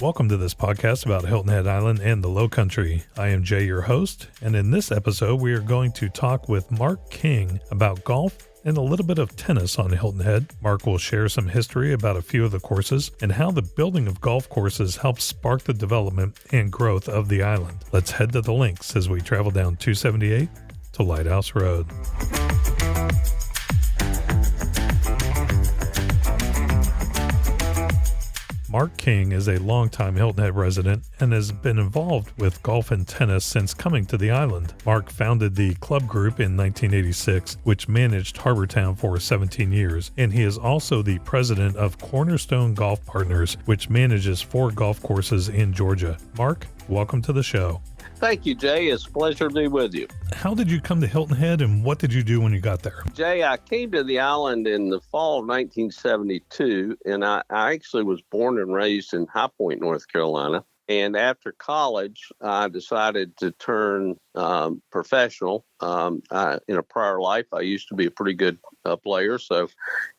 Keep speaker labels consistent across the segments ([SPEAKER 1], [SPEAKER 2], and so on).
[SPEAKER 1] Welcome to this podcast about Hilton Head Island and the Low Country. I am Jay, your host, and in this episode, we are going to talk with Mark King about golf and a little bit of tennis on Hilton Head. Mark will share some history about a few of the courses and how the building of golf courses helps spark the development and growth of the island. Let's head to the links as we travel down 278 to Lighthouse Road. Mark King is a longtime Hilton Head resident and has been involved with golf and tennis since coming to the island. Mark founded the club group in 1986, which managed Harbour Town for 17 years, and he is also the president of Cornerstone Golf Partners, which manages 4 golf courses in Georgia. Mark, welcome to the show.
[SPEAKER 2] Thank you, Jay. It's a pleasure to be with you.
[SPEAKER 1] How did you come to Hilton Head, and what did you do when you got there?
[SPEAKER 2] Jay, I came to the island in the fall of 1972, and I actually was born and raised in High Point, North Carolina. And after college, I decided to turn professional. In a prior life, I used to be a pretty good player, so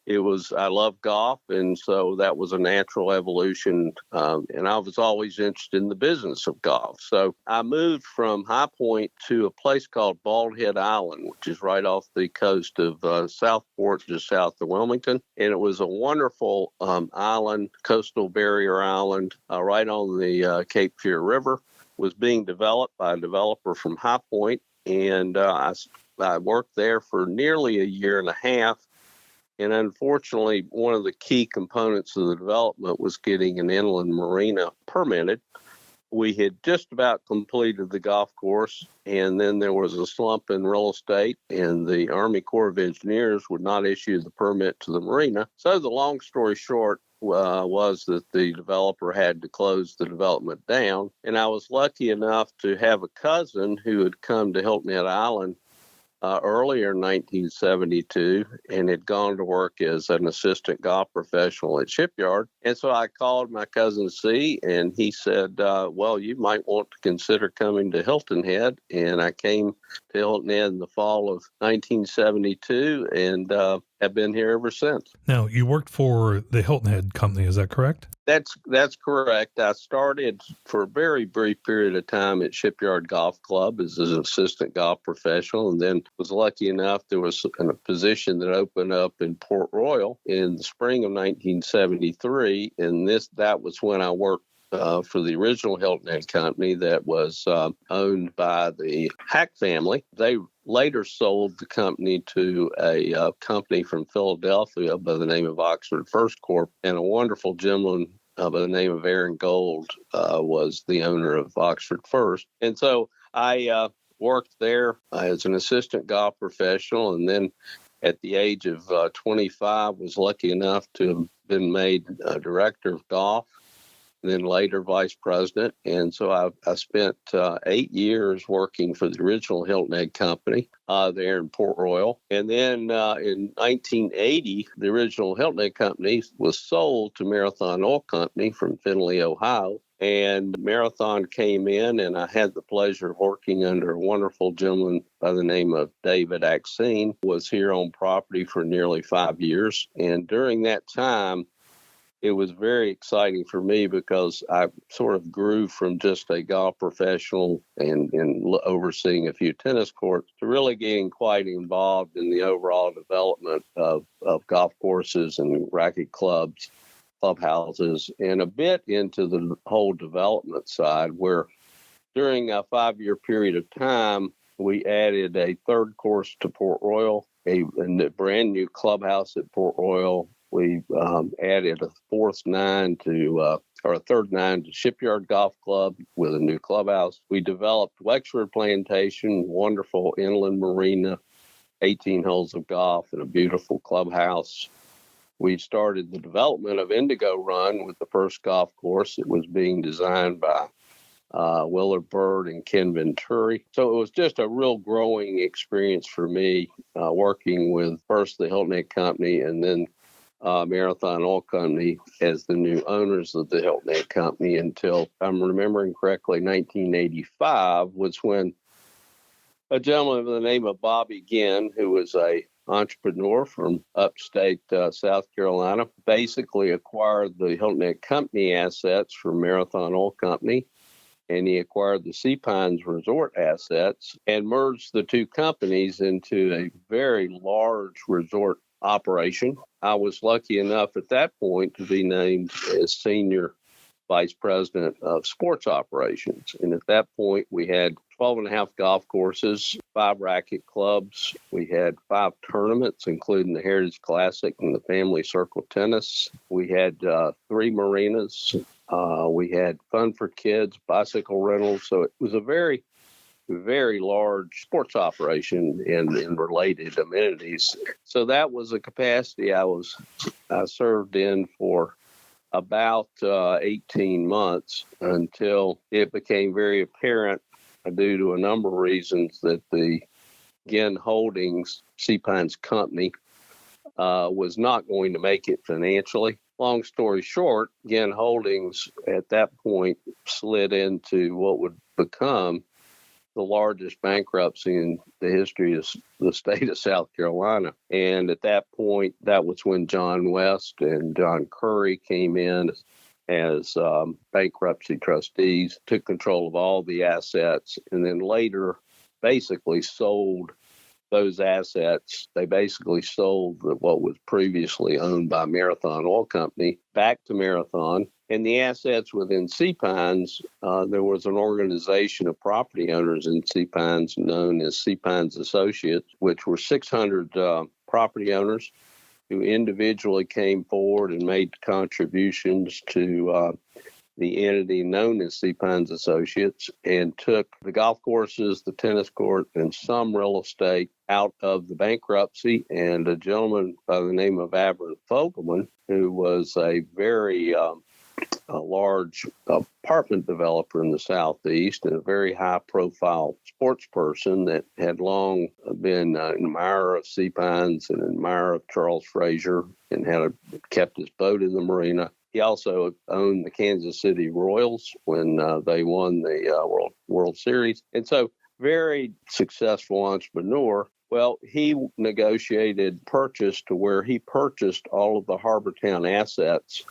[SPEAKER 2] I love golf, and so that was a natural evolution. And I was always interested in the business of golf. So I moved from High Point to a place called Bald Head Island, which is right off the coast of Southport, just south of Wilmington. And it was a wonderful island, coastal barrier island, right on the Cape Fear River. Was being developed by a developer from High Point, and I worked there for nearly a year and a half. And unfortunately, one of the key components of the development was getting an inland marina permitted. We had just about completed the golf course, and then there was a slump in real estate, and the Army Corps of Engineers would not issue the permit to the marina. So the long story short, was that the developer had to close the development down. And I was lucky enough to have a cousin who had come to Hilton Head Island earlier in 1972 and had gone to work as an assistant golf professional at Shipyard. And so I called my cousin C, and he said, well, you might want to consider coming to Hilton Head. And I came to Hilton Head in the fall of 1972 and have been here ever since.
[SPEAKER 1] Now, you worked for the Hilton Head company, is that correct?
[SPEAKER 2] That's correct. I started for a very brief period of time at Shipyard Golf Club as an assistant golf professional, and then was lucky enough there was a position that opened up in Port Royal in the spring of 1973, and that was when I worked for the original Hilton Head company that was owned by the Hack family. They later sold the company to a company from Philadelphia by the name of Oxford First Corp, and a wonderful gentleman by the name of Aaron Gold was the owner of Oxford First. And so I worked there as an assistant golf professional, and then at the age of 25 was lucky enough to have been made director of golf, then later vice president. And so I spent 8 years working for the original Hilton Head company there in Port Royal. And then in 1980, the original Hilton Head company was sold to Marathon Oil Company from Findlay, Ohio. And Marathon came in, and I had the pleasure of working under a wonderful gentleman by the name of David Axine, who was here on property for nearly 5 years. And during that time, it was very exciting for me because I sort of grew from just a golf professional and overseeing a few tennis courts to really getting quite involved in the overall development of golf courses and racket clubs, clubhouses, and a bit into the whole development side, where during a 5-year period of time, we added a third course to Port Royal, a brand new clubhouse at Port Royal. We added a third nine to Shipyard Golf Club with a new clubhouse. We developed Wexford Plantation, wonderful inland marina, 18 holes of golf and a beautiful clubhouse. We started the development of Indigo Run with the first golf course. It was being designed by Willard Bird and Ken Venturi. So it was just a real growing experience for me, working with first the Hilton Head company and then Marathon Oil Company as the new owners of the Hilton Head company until, if I'm remembering correctly, 1985 was when a gentleman by the name of Bobby Ginn, who was a entrepreneur from upstate South Carolina, basically acquired the Hilton Head Company assets from Marathon Oil Company, and he acquired the Sea Pines Resort assets and merged the two companies into a very large resort operation. I was lucky enough at that point to be named as senior vice president of sports operations. And at that point, we had 12 and a half golf courses, 5 racket clubs. We had 5 tournaments, including the Heritage Classic and the Family Circle Tennis. We had 3 marinas. We had fun for kids, bicycle rentals. So it was a very, very large sports operation and related amenities. So that was a capacity I served in for about 18 months until it became very apparent, due to a number of reasons, that the Ginn Holdings Sea Pines Company was not going to make it financially. Long story short, Ginn Holdings at that point slid into what would become the largest bankruptcy in the history of the state of South Carolina. And at that point, that was when John West and John Curry came in as bankruptcy trustees, took control of all the assets, and then later basically sold those assets. They basically sold what was previously owned by Marathon Oil Company back to Marathon. And the assets within Sea Pines, there was an organization of property owners in Sea Pines known as Sea Pines Associates, which were 600 property owners who individually came forward and made contributions to the entity known as Sea Pines Associates, and took the golf courses, the tennis court, and some real estate out of the bankruptcy. And a gentleman by the name of Avron Fogelman, who was a very a large apartment developer in the Southeast and a very high-profile sports person that had long been an admirer of Sea Pines and an admirer of Charles Fraser and kept his boat in the marina. He also owned the Kansas City Royals when they won the World Series. And so very successful entrepreneur. Well, he negotiated purchase to where he purchased all of the Harbour Town assets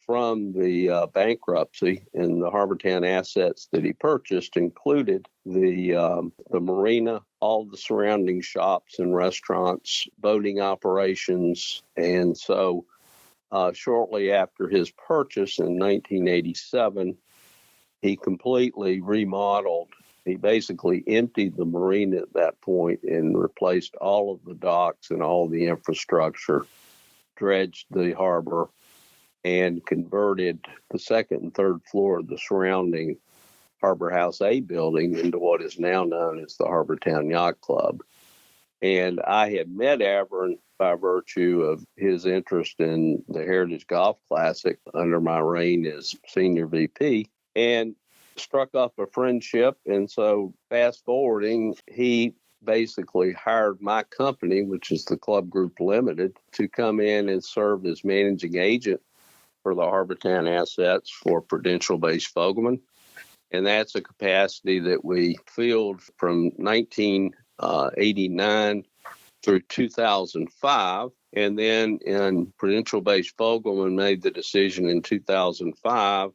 [SPEAKER 2] from the bankruptcy, and the Harbour Town assets that he purchased included the marina, all the surrounding shops and restaurants, boating operations. And so shortly after his purchase in 1987, he completely remodeled. He basically emptied the marina at that point and replaced all of the docks and all the infrastructure, dredged the harbor, and converted the second and third floor of the surrounding Harbor House A building into what is now known as the Harbour Town Yacht Club. And I had met Avron by virtue of his interest in the Heritage Golf Classic under my reign as senior VP, and struck up a friendship. And so fast forwarding, he basically hired my company, which is the Club Group Limited, to come in and serve as managing agent for the Harbour Town assets for Prudential-based Fogelman. And that's a capacity that we filled from 1989 through 2005. And then in Prudential-based Fogelman made the decision in 2005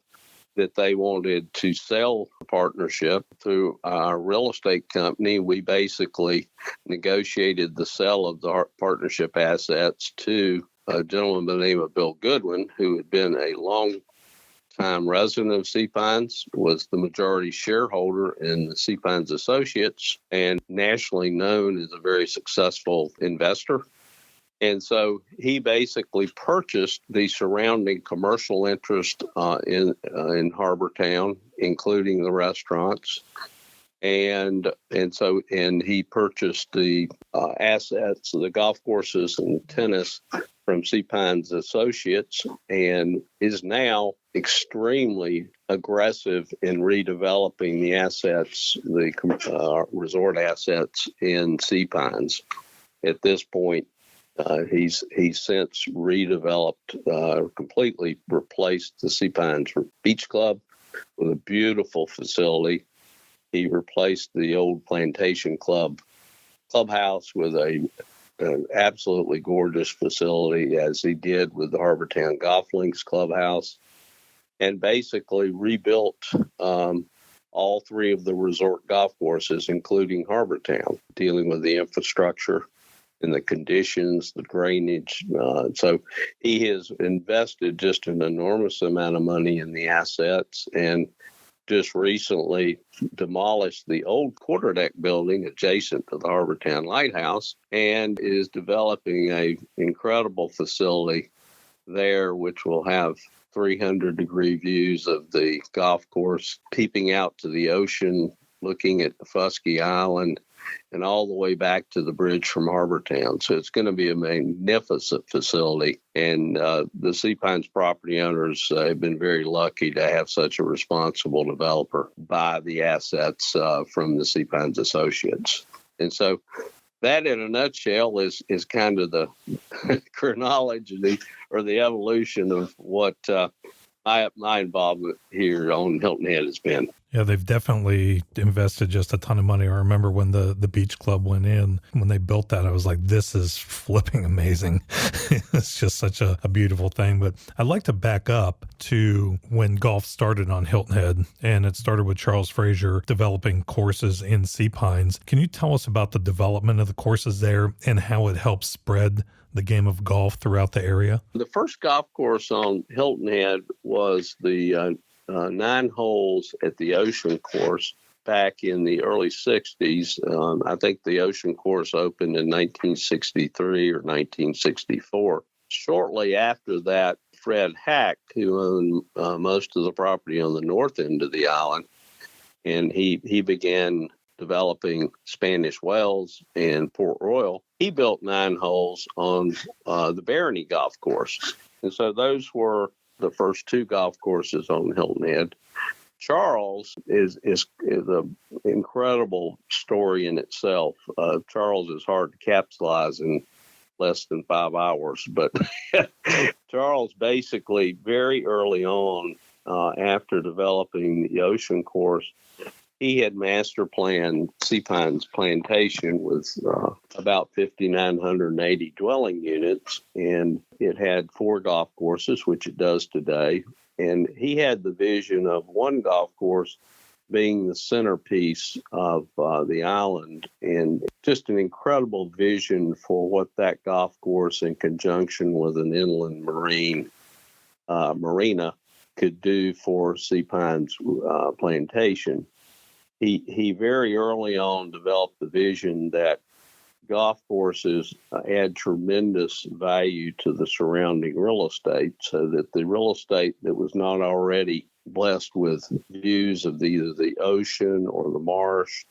[SPEAKER 2] that they wanted to sell the partnership through our real estate company. We basically negotiated the sale of the partnership assets to a gentleman by the name of Bill Goodwin, who had been a long-time resident of Sea Pines, was the majority shareholder in the Sea Pines Associates, and nationally known as a very successful investor. And so he basically purchased the surrounding commercial interest in Harbour Town, including the restaurants. And he purchased the assets, the golf courses and the tennis from Sea Pines Associates, and is now extremely aggressive in redeveloping the assets, the resort assets in Sea Pines. At this point, he's since redeveloped, completely replaced the Sea Pines Beach Club with a beautiful facility. He replaced the old Plantation Clubhouse with a an absolutely gorgeous facility, as he did with the Harbour Town Golf Links clubhouse, and basically rebuilt all three of the resort golf courses, including Harbour Town, dealing with the infrastructure and the conditions, the drainage. So he has invested just an enormous amount of money in the assets, and just recently demolished the old quarterdeck building adjacent to the Harbour Town Lighthouse, and is developing a incredible facility there, which will have 300-degree views of the golf course, peeping out to the ocean, looking at the Fusky Island, and all the way back to the bridge from Harbour Town. So it's going to be a magnificent facility. And the Sea Pines property owners have been very lucky to have such a responsible developer buy the assets from the Sea Pines Associates. And so that, in a nutshell, is kind of the chronology or the evolution of what my involvement here on Hilton Head has been.
[SPEAKER 1] Yeah, they've definitely invested just a ton of money. I remember when the beach club went in, when they built that, I was like, this is flipping amazing. It's just such a beautiful thing. But I'd like to back up to when golf started on Hilton Head, and it started with Charles Fraser developing courses in Sea Pines. Can you tell us about the development of the courses there and how it helps spread the game of golf throughout the area?
[SPEAKER 2] The first golf course on Hilton Head was the 9 holes at the Ocean Course back in the early 60s. I think the Ocean Course opened in 1963 or 1964. Shortly after that, Fred Hack, who owned most of the property on the north end of the island, and he began developing Spanish Wells and Port Royal. He built 9 holes on the Barony Golf Course. And so those were the first 2 golf courses on Hilton Head. Charles is an incredible story in itself. Charles is hard to capsulize in less than 5 hours, but Charles basically very early on, after developing the Ocean Course, he had master planned Sea Pines Plantation with about 5,980 dwelling units, and it had 4 golf courses, which it does today. And he had the vision of one golf course being the centerpiece of the island, and just an incredible vision for what that golf course, in conjunction with an inland marina, could do for Sea Pines Plantation. He very early on developed the vision that golf courses add tremendous value to the surrounding real estate, so that the real estate that was not already blessed with views of either the ocean or the marsh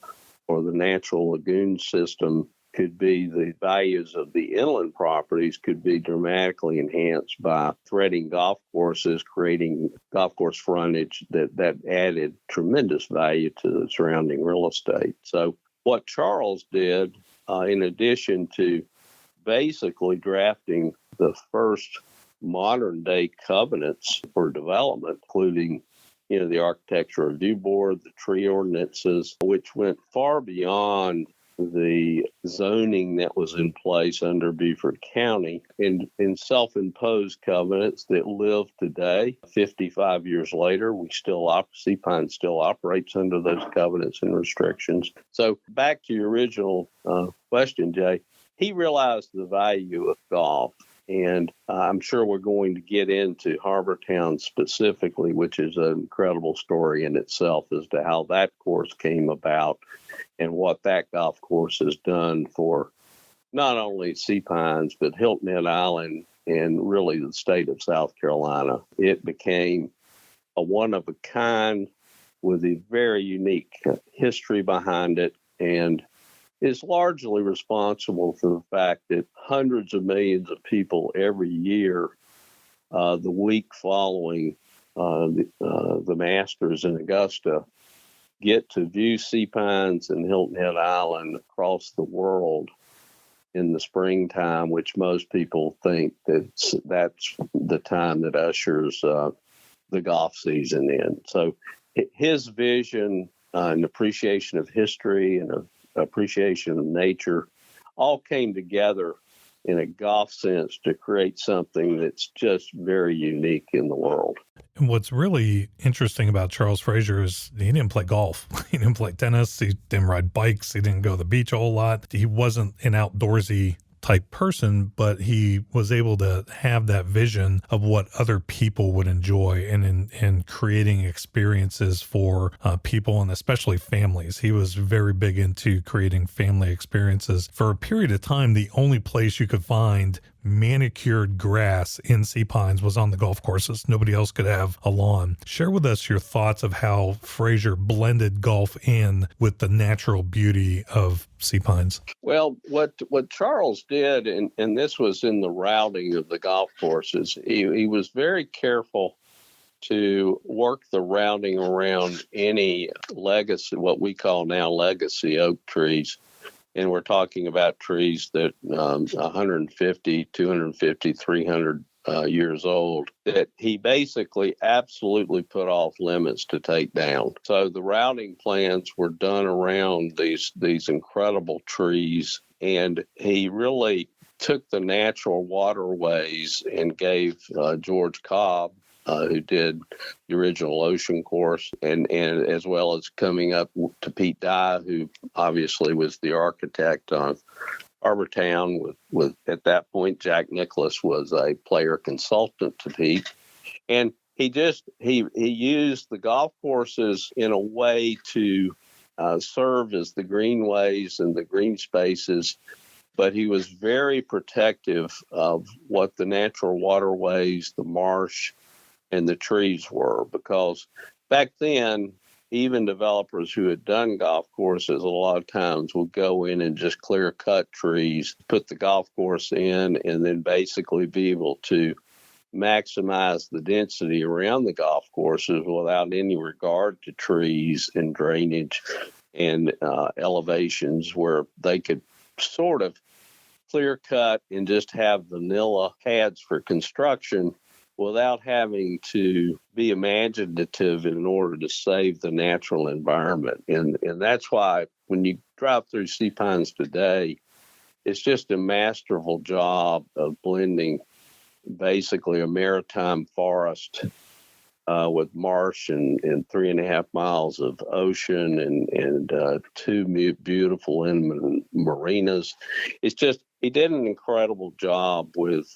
[SPEAKER 2] or the natural lagoon system could be, the values of the inland properties could be dramatically enhanced by threading golf courses, creating golf course frontage that added tremendous value to the surrounding real estate. So what Charles did, in addition to basically drafting the first modern day covenants for development, including the Architecture Review Board, the tree ordinances, which went far beyond the zoning that was in place under Beaufort County, in self-imposed covenants that live today. 55 years later, Sea Pines still operates under those covenants and restrictions. So back to your original question, Jay, he realized the value of golf. And I'm sure we're going to get into Harbour Town specifically, which is an incredible story in itself as to how that course came about and what that golf course has done for not only Sea Pines, but Hilton Head Island and really the state of South Carolina. It became a one-of-a-kind with a very unique history behind it, and is largely responsible for the fact that hundreds of millions of people every year, the week following the Masters in Augusta, get to view Sea Pines and Hilton Head Island across the world in the springtime, which most people think that's the time that ushers the golf season in. So his vision and appreciation of history and appreciation of nature all came together in a golf sense to create something that's just very unique in the world.
[SPEAKER 1] And what's really interesting about Charles Fraser is he didn't play golf. He didn't play tennis. He didn't ride bikes. He didn't go to the beach a whole lot. He wasn't an outdoorsy type person, but he was able to have that vision of what other people would enjoy and in creating experiences for people and especially families. He was very big into creating family experiences. For a period of time, the only place you could find manicured grass in Sea Pines was on the golf courses. Nobody else could have a lawn. Share with us your thoughts of how Fraser blended golf in with the natural beauty of Sea Pines.
[SPEAKER 2] Well, what Charles did, and this was in the routing of the golf courses, he was very careful to work the routing around any legacy, what we call now legacy oak trees. And we're talking about trees that 150, 250, 300 years old, that he basically absolutely put off limits to take down. So the routing plans were done around these incredible trees, and he really took the natural waterways and gave George Cobb, who did the original Ocean course, and as well as coming up to Pete Dye, who obviously was the architect on Harbour Town. With at that point, Jack Nicklaus was a player consultant to Pete, and he used the golf courses in a way to serve as the greenways and the green spaces. But he was very protective of what the natural waterways, the marsh, and the trees were, because back then, even developers who had done golf courses a lot of times would go in and just clear cut trees, put the golf course in, and then basically be able to maximize the density around the golf courses without any regard to trees and drainage and elevations, where they could sort of clear cut and just have vanilla pads for construction without having to be imaginative in order to save the natural environment. And that's why when you drive through Sea Pines today, it's just a masterful job of blending basically a maritime forest with marsh and 3.5 miles of ocean and two beautiful inland marinas. It's just, he did an incredible job with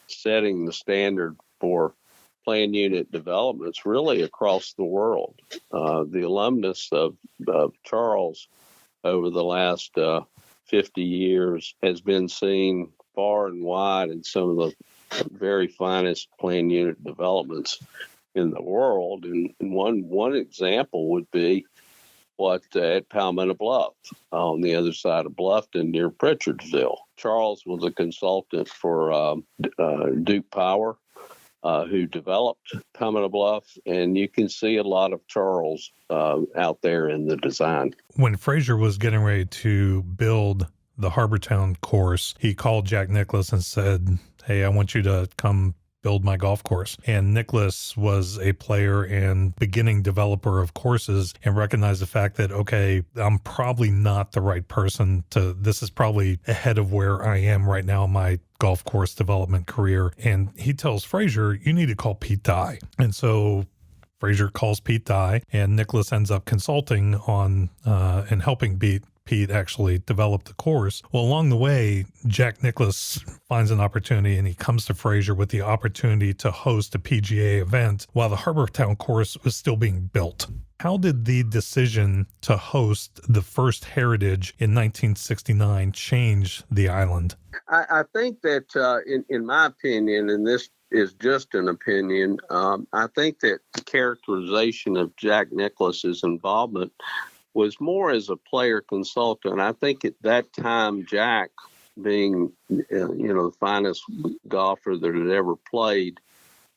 [SPEAKER 2] setting the standard for planned unit developments really across the world. The alumnus of Charles over the last 50 years has been seen far and wide in some of the very finest planned unit developments in the world. And one example would be what at Palmetto Bluff on the other side of Bluffton near Pritchardsville. Charles was a consultant for Duke Power, who developed Palmetto Bluff, and you can see a lot of Charles out there in the design.
[SPEAKER 1] When Fraser was getting ready to build the Harbour Town course, he called Jack Nicklaus and said, "Hey, I want you to come build my golf course." And Nicklaus was a player and beginning developer of courses and recognized the fact that, okay, I'm probably not the right person this is probably ahead of where I am right now in my golf course development career. And he tells Fraser, you need to call Pete Dye. And so Fraser calls Pete Dye, and Nicklaus ends up consulting on and helping Pete actually develop the course. Well, along the way, Jack Nicklaus finds an opportunity, and he comes to Fraser with the opportunity to host a PGA event while the Harbour Town course was still being built. How did the decision to host the first Heritage in 1969 change the island?
[SPEAKER 2] I think that, in my opinion, and this is just an opinion, I think that the characterization of Jack Nicklaus's involvement was more as a player consultant. I think at that time, Jack, being the finest golfer that had ever played,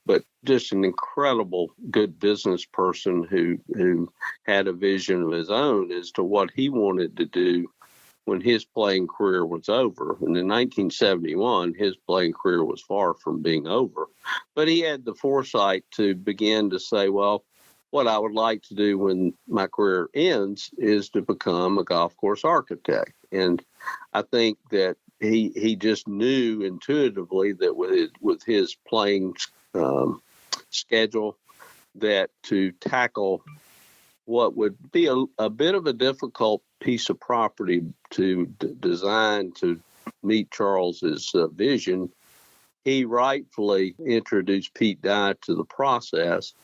[SPEAKER 2] but just an incredible good business person who had a vision of his own as to what he wanted to do when his playing career was over. And in 1971, his playing career was far from being over. But he had the foresight to begin to say, well, what I would like to do when my career ends is to become a golf course architect. And I think that he just knew intuitively that with his playing schedule, that to tackle what would be a bit of a difficult piece of property to design to meet Charles's vision, he rightfully introduced Pete Dye to the process.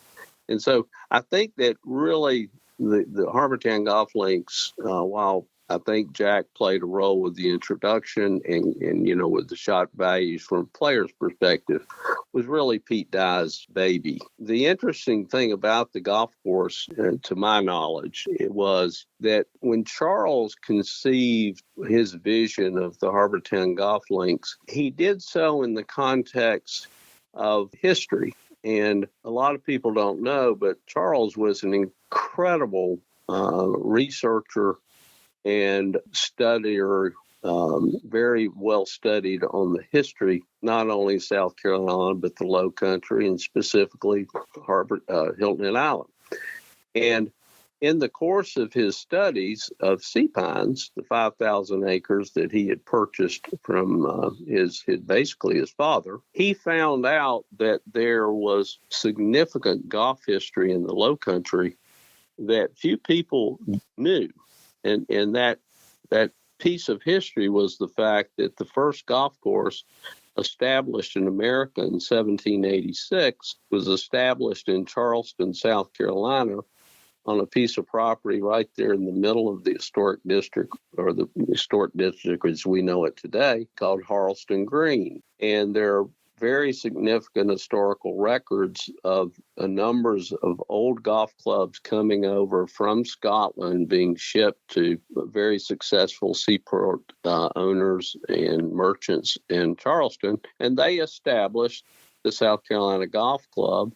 [SPEAKER 2] And so I think that really the Harbour Town Golf Links, while I think Jack played a role with the introduction and with the shot values from a player's perspective, was really Pete Dye's baby. The interesting thing about the golf course, to my knowledge, it was that when Charles conceived his vision of the Harbour Town Golf Links, he did so in the context of history. And a lot of people don't know, but Charles was an incredible researcher and studier, very well studied on the history, not only South Carolina, but the Low Country and specifically Hilton Head Island. And in the course of his studies of sea pines, the 5,000 acres that he had purchased from his father, he found out that there was significant golf history in the Low Country that few people knew. And that piece of history was the fact that the first golf course established in America in 1786 was established in Charleston, South Carolina, on a piece of property right there in the middle of the historic district, or the historic district as we know it today, called Harleston Green. And there are very significant historical records of numbers of old golf clubs coming over from Scotland being shipped to very successful seaport owners and merchants in Charleston. And they established the South Carolina Golf Club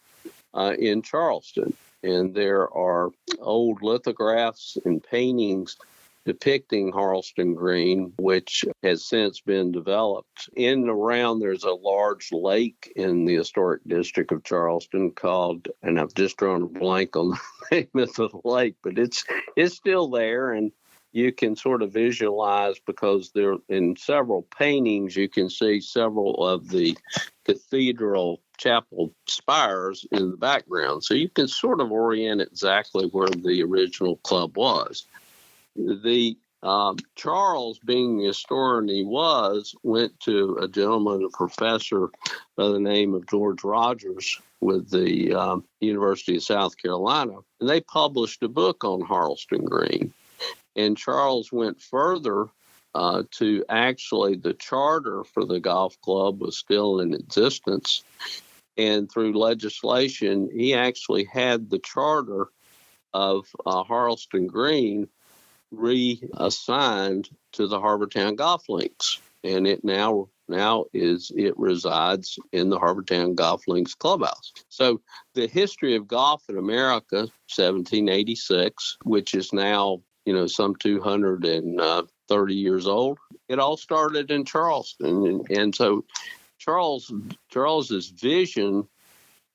[SPEAKER 2] in Charleston. And there are old lithographs and paintings depicting Harleston Green, which has since been developed. In and around, there's a large lake in the historic district of Charleston called, and I've just drawn a blank on the name of the lake, but it's still there, and you can sort of visualize, because there in several paintings, you can see several of the cathedral chapel spires in the background. So you can sort of orient exactly where the original club was. The Charles, being the historian he was, went to a gentleman, a professor by the name of George Rogers with the University of South Carolina, and they published a book on Harleston Green. And Charles went further to actually the charter for the golf club was still in existence. And through legislation, he actually had the charter of Harleston Green reassigned to the Harbour Town Golf Links. And it now resides in the Harbour Town Golf Links clubhouse. So the history of golf in America, 1786, which is now, some 230 years old, it all started in Charleston. And so Charles's vision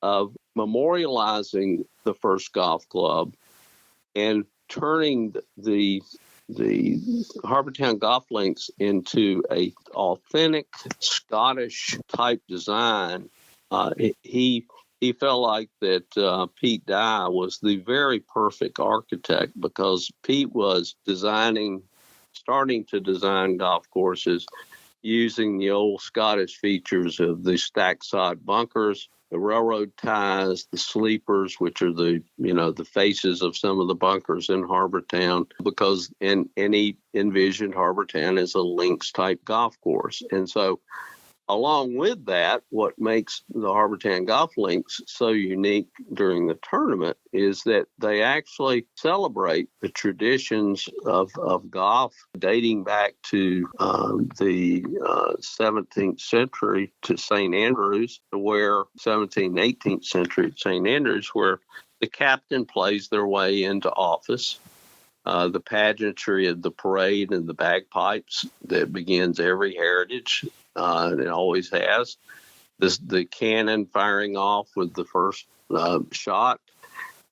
[SPEAKER 2] of memorializing the first golf club and turning the Harbour Town Golf Links into a authentic Scottish type design, he felt like that Pete Dye was the very perfect architect, because Pete was starting to design golf courses using the old Scottish features of the stacked sod bunkers, the railroad ties, the sleepers, which are the faces of some of the bunkers in Harbour Town, because and he envisioned Harbour Town as a links type golf course. And so along with that, what makes the Harbour Town Golf Links so unique during the tournament is that they actually celebrate the traditions of golf dating back to the 17th century to St. Andrews, where 17th, 18th century St. Andrews, where the captain plays their way into office. The pageantry of the parade and the bagpipes that begins every heritage, and it always has. The cannon firing off with the first shot.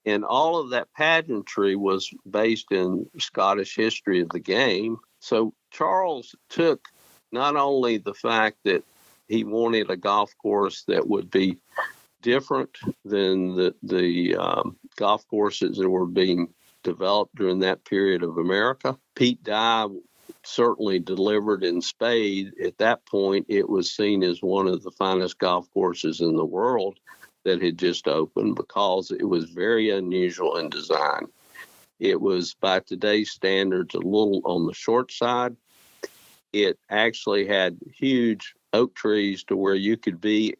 [SPEAKER 2] And all of that pageantry was based in Scottish history of the game. So Charles took not only the fact that he wanted a golf course that would be different than the golf courses that were being developed during that period of America. Pete Dye certainly delivered in spades. At that point, it was seen as one of the finest golf courses in the world that had just opened because it was very unusual in design. It was, by today's standards, a little on the short side. It actually had huge oak trees to where you could be,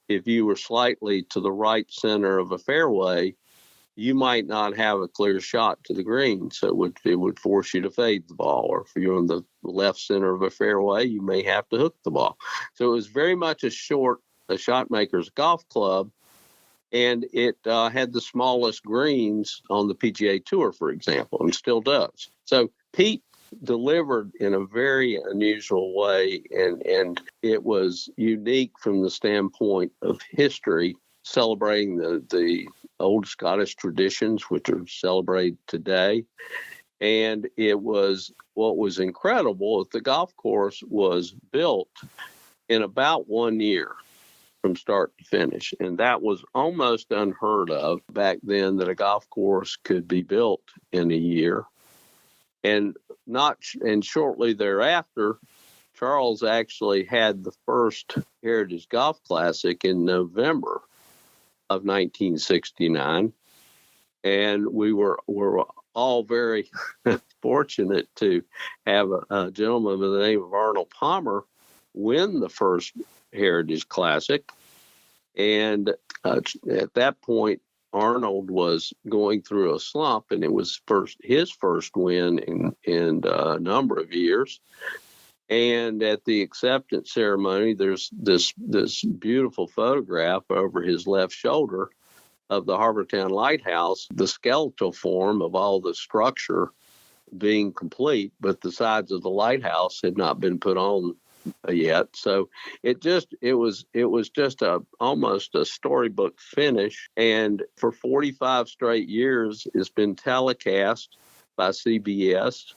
[SPEAKER 2] if you were slightly to the right center of a fairway, you might not have a clear shot to the green. So it would force you to fade the ball. Or if you're on the left center of a fairway, you may have to hook the ball. So it was very much a shot maker's golf club. And it had the smallest greens on the PGA Tour, for example, and still does. So Pete delivered in a very unusual way, and it was unique from the standpoint of history, celebrating the old Scottish traditions, which are celebrated today. And it was, what was incredible, the golf course was built in about 1 year from start to finish. And that was almost unheard of back then, that a golf course could be built in a year. And shortly thereafter, Charles actually had the first Heritage Golf Classic in November of 1969. And we were all very fortunate to have a gentleman by the name of Arnold Palmer win the first Heritage Classic. And at that point, Arnold was going through a slump, and it was his first win in a number of years. And at the acceptance ceremony, there's this beautiful photograph over his left shoulder of the Harbour Town Lighthouse, the skeletal form of all the structure being complete, but the sides of the lighthouse had not been put on yet. So it was just almost a storybook finish. And for 45 straight years, it's been telecast by CBS,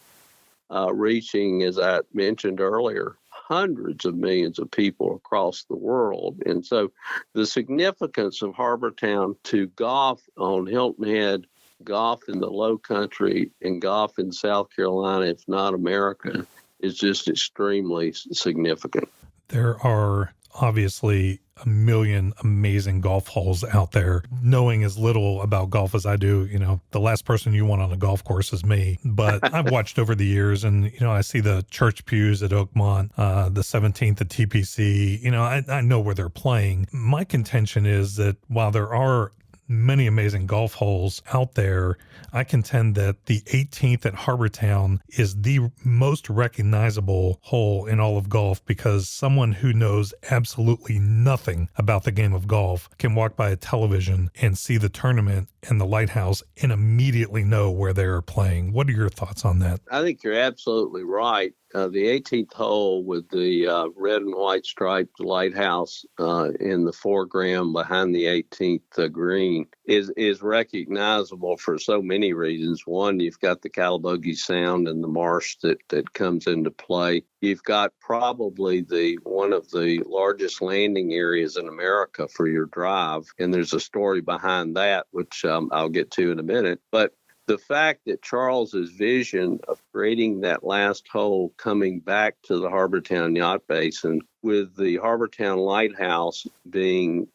[SPEAKER 2] reaching, as I mentioned earlier, hundreds of millions of people across the world. And so the significance of Harbour Town to golf on Hilton Head, golf in the Low Country, and golf in South Carolina, if not America, is just extremely significant.
[SPEAKER 1] There are obviously a million amazing golf holes out there. Knowing as little about golf as I do, the last person you want on a golf course is me. But I've watched over the years, and, I see the church pews at Oakmont, the 17th at TPC. I know where they're playing. My contention is that while there are many amazing golf holes out there, I contend that the 18th at Harbour Town is the most recognizable hole in all of golf, because someone who knows absolutely nothing about the game of golf can walk by a television and see the tournament and the lighthouse and immediately know where they're playing. What are your thoughts on that?
[SPEAKER 2] I think you're absolutely right. The 18th hole with the red and white striped lighthouse in the foreground behind the 18th green is recognizable for so many reasons. One, you've got the Calabogie Sound and the marsh that comes into play. You've got probably one of the largest landing areas in America for your drive, and there's a story behind that, which I'll get to in a minute. But the fact that Charles's vision of creating that last hole coming back to the Harbour Town Yacht Basin, with the Harbour Town Lighthouse being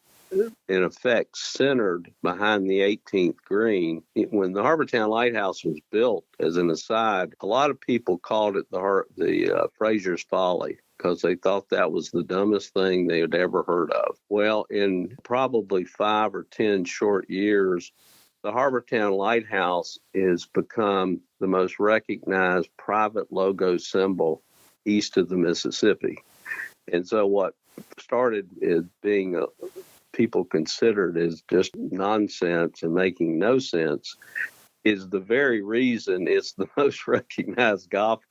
[SPEAKER 2] in effect centered behind the 18th green. When the Harbour Town Lighthouse was built, as an aside, a lot of people called it the Fraser's Folly, because they thought that was the dumbest thing they had ever heard of. Well, in probably 5 or 10 short years, the Harbour Town Lighthouse has become the most recognized private logo symbol east of the Mississippi. And so what started as being people considered as just nonsense and making no sense is the very reason it's the most recognized golf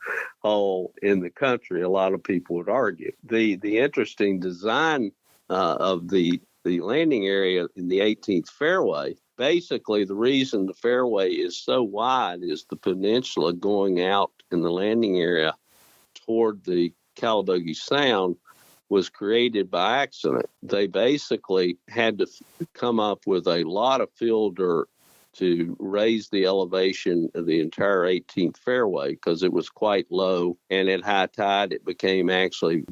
[SPEAKER 2] hole in the country, a lot of people would argue. The interesting design of the landing area in the 18th fairway, basically the reason the fairway is so wide is the peninsula going out in the landing area toward the Calabogie Sound was created by accident. They basically had to come up with a lot of fill dirt to raise the elevation of the entire 18th fairway because it was quite low, and at high tide it became actually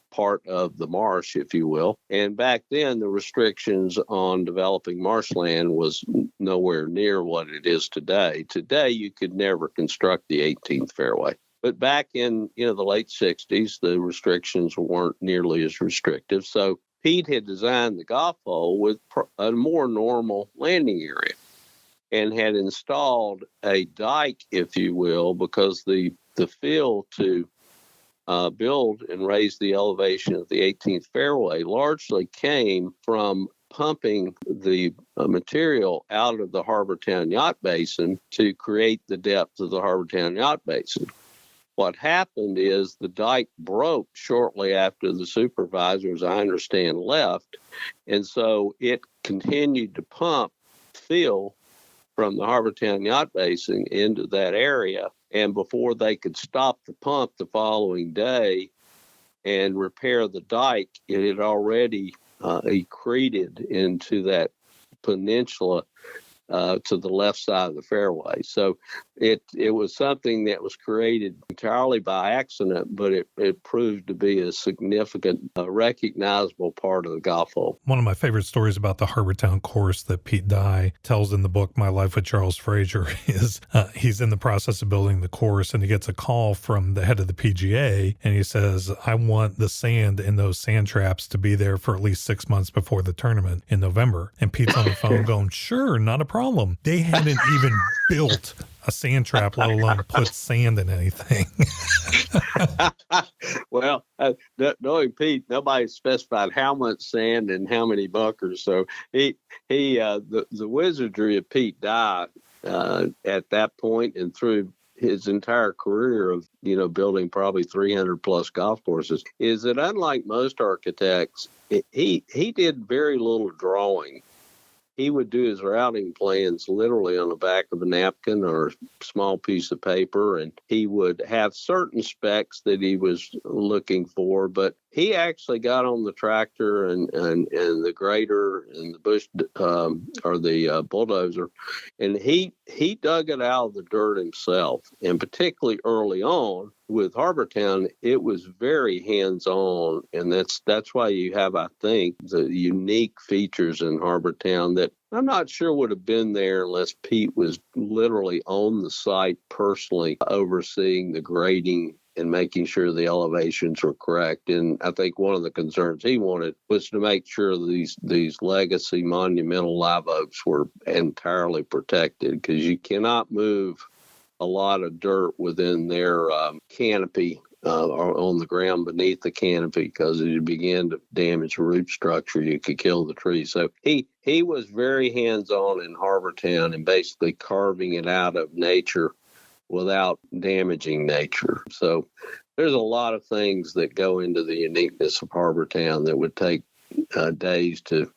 [SPEAKER 2] part of the marsh, if you will. And back then the restrictions on developing marshland was nowhere near what it is today. Today you could never construct the 18th fairway. But back in the late 60s, the restrictions weren't nearly as restrictive. So Pete had designed the golf hole with a more normal landing area and had installed a dike, if you will, because the fill to build and raise the elevation of the 18th fairway largely came from pumping the material out of the Harbour Town Yacht Basin to create the depth of the Harbour Town Yacht Basin. What happened is the dike broke shortly after the supervisor, as I understand, left, and so it continued to pump fill from the Harbour Town Yacht Basin into that area. And before they could stop the pump the following day and repair the dike, it had already accreted into that peninsula to the left side of the fairway. So it was something that was created entirely by accident, but it proved to be a significant, recognizable part of the golf hole.
[SPEAKER 1] One of my favorite stories about the Harbour Town course that Pete Dye tells in the book My Life with Charles Fraser is he's in the process of building the course, and he gets a call from the head of the PGA, and he says, I want the sand in those sand traps to be there for at least 6 months before the tournament in November. And Pete's on the phone going, sure, not a problem. They hadn't even built a sand trap, let alone put sand in anything.
[SPEAKER 2] Well, knowing Pete, nobody specified how much sand and how many bunkers. So the wizardry of Pete Dye at that point and through his entire career of building probably 300 plus golf courses is that unlike most architects, he did very little drawing. He would do his routing plans literally on the back of a napkin or a small piece of paper, and he would have certain specs that he was looking for, but he actually got on the tractor and the grader and the bush or the bulldozer, and he dug it out of the dirt himself. And particularly early on with Harbour Town, it was very hands-on, and that's why you have, I think, the unique features in Harbour Town that I'm not sure would have been there unless Pete was literally on the site personally overseeing the grading and making sure the elevations were correct. And I think one of the concerns he wanted was to make sure these legacy monumental live oaks were entirely protected, because you cannot move a lot of dirt within their canopy or on the ground beneath the canopy, because it began to damage root structure. You could kill the tree. So he was very hands-on in Harbour Town and basically carving it out of nature without damaging nature. So there's a lot of things that go into the uniqueness of Harbour Town that would take days to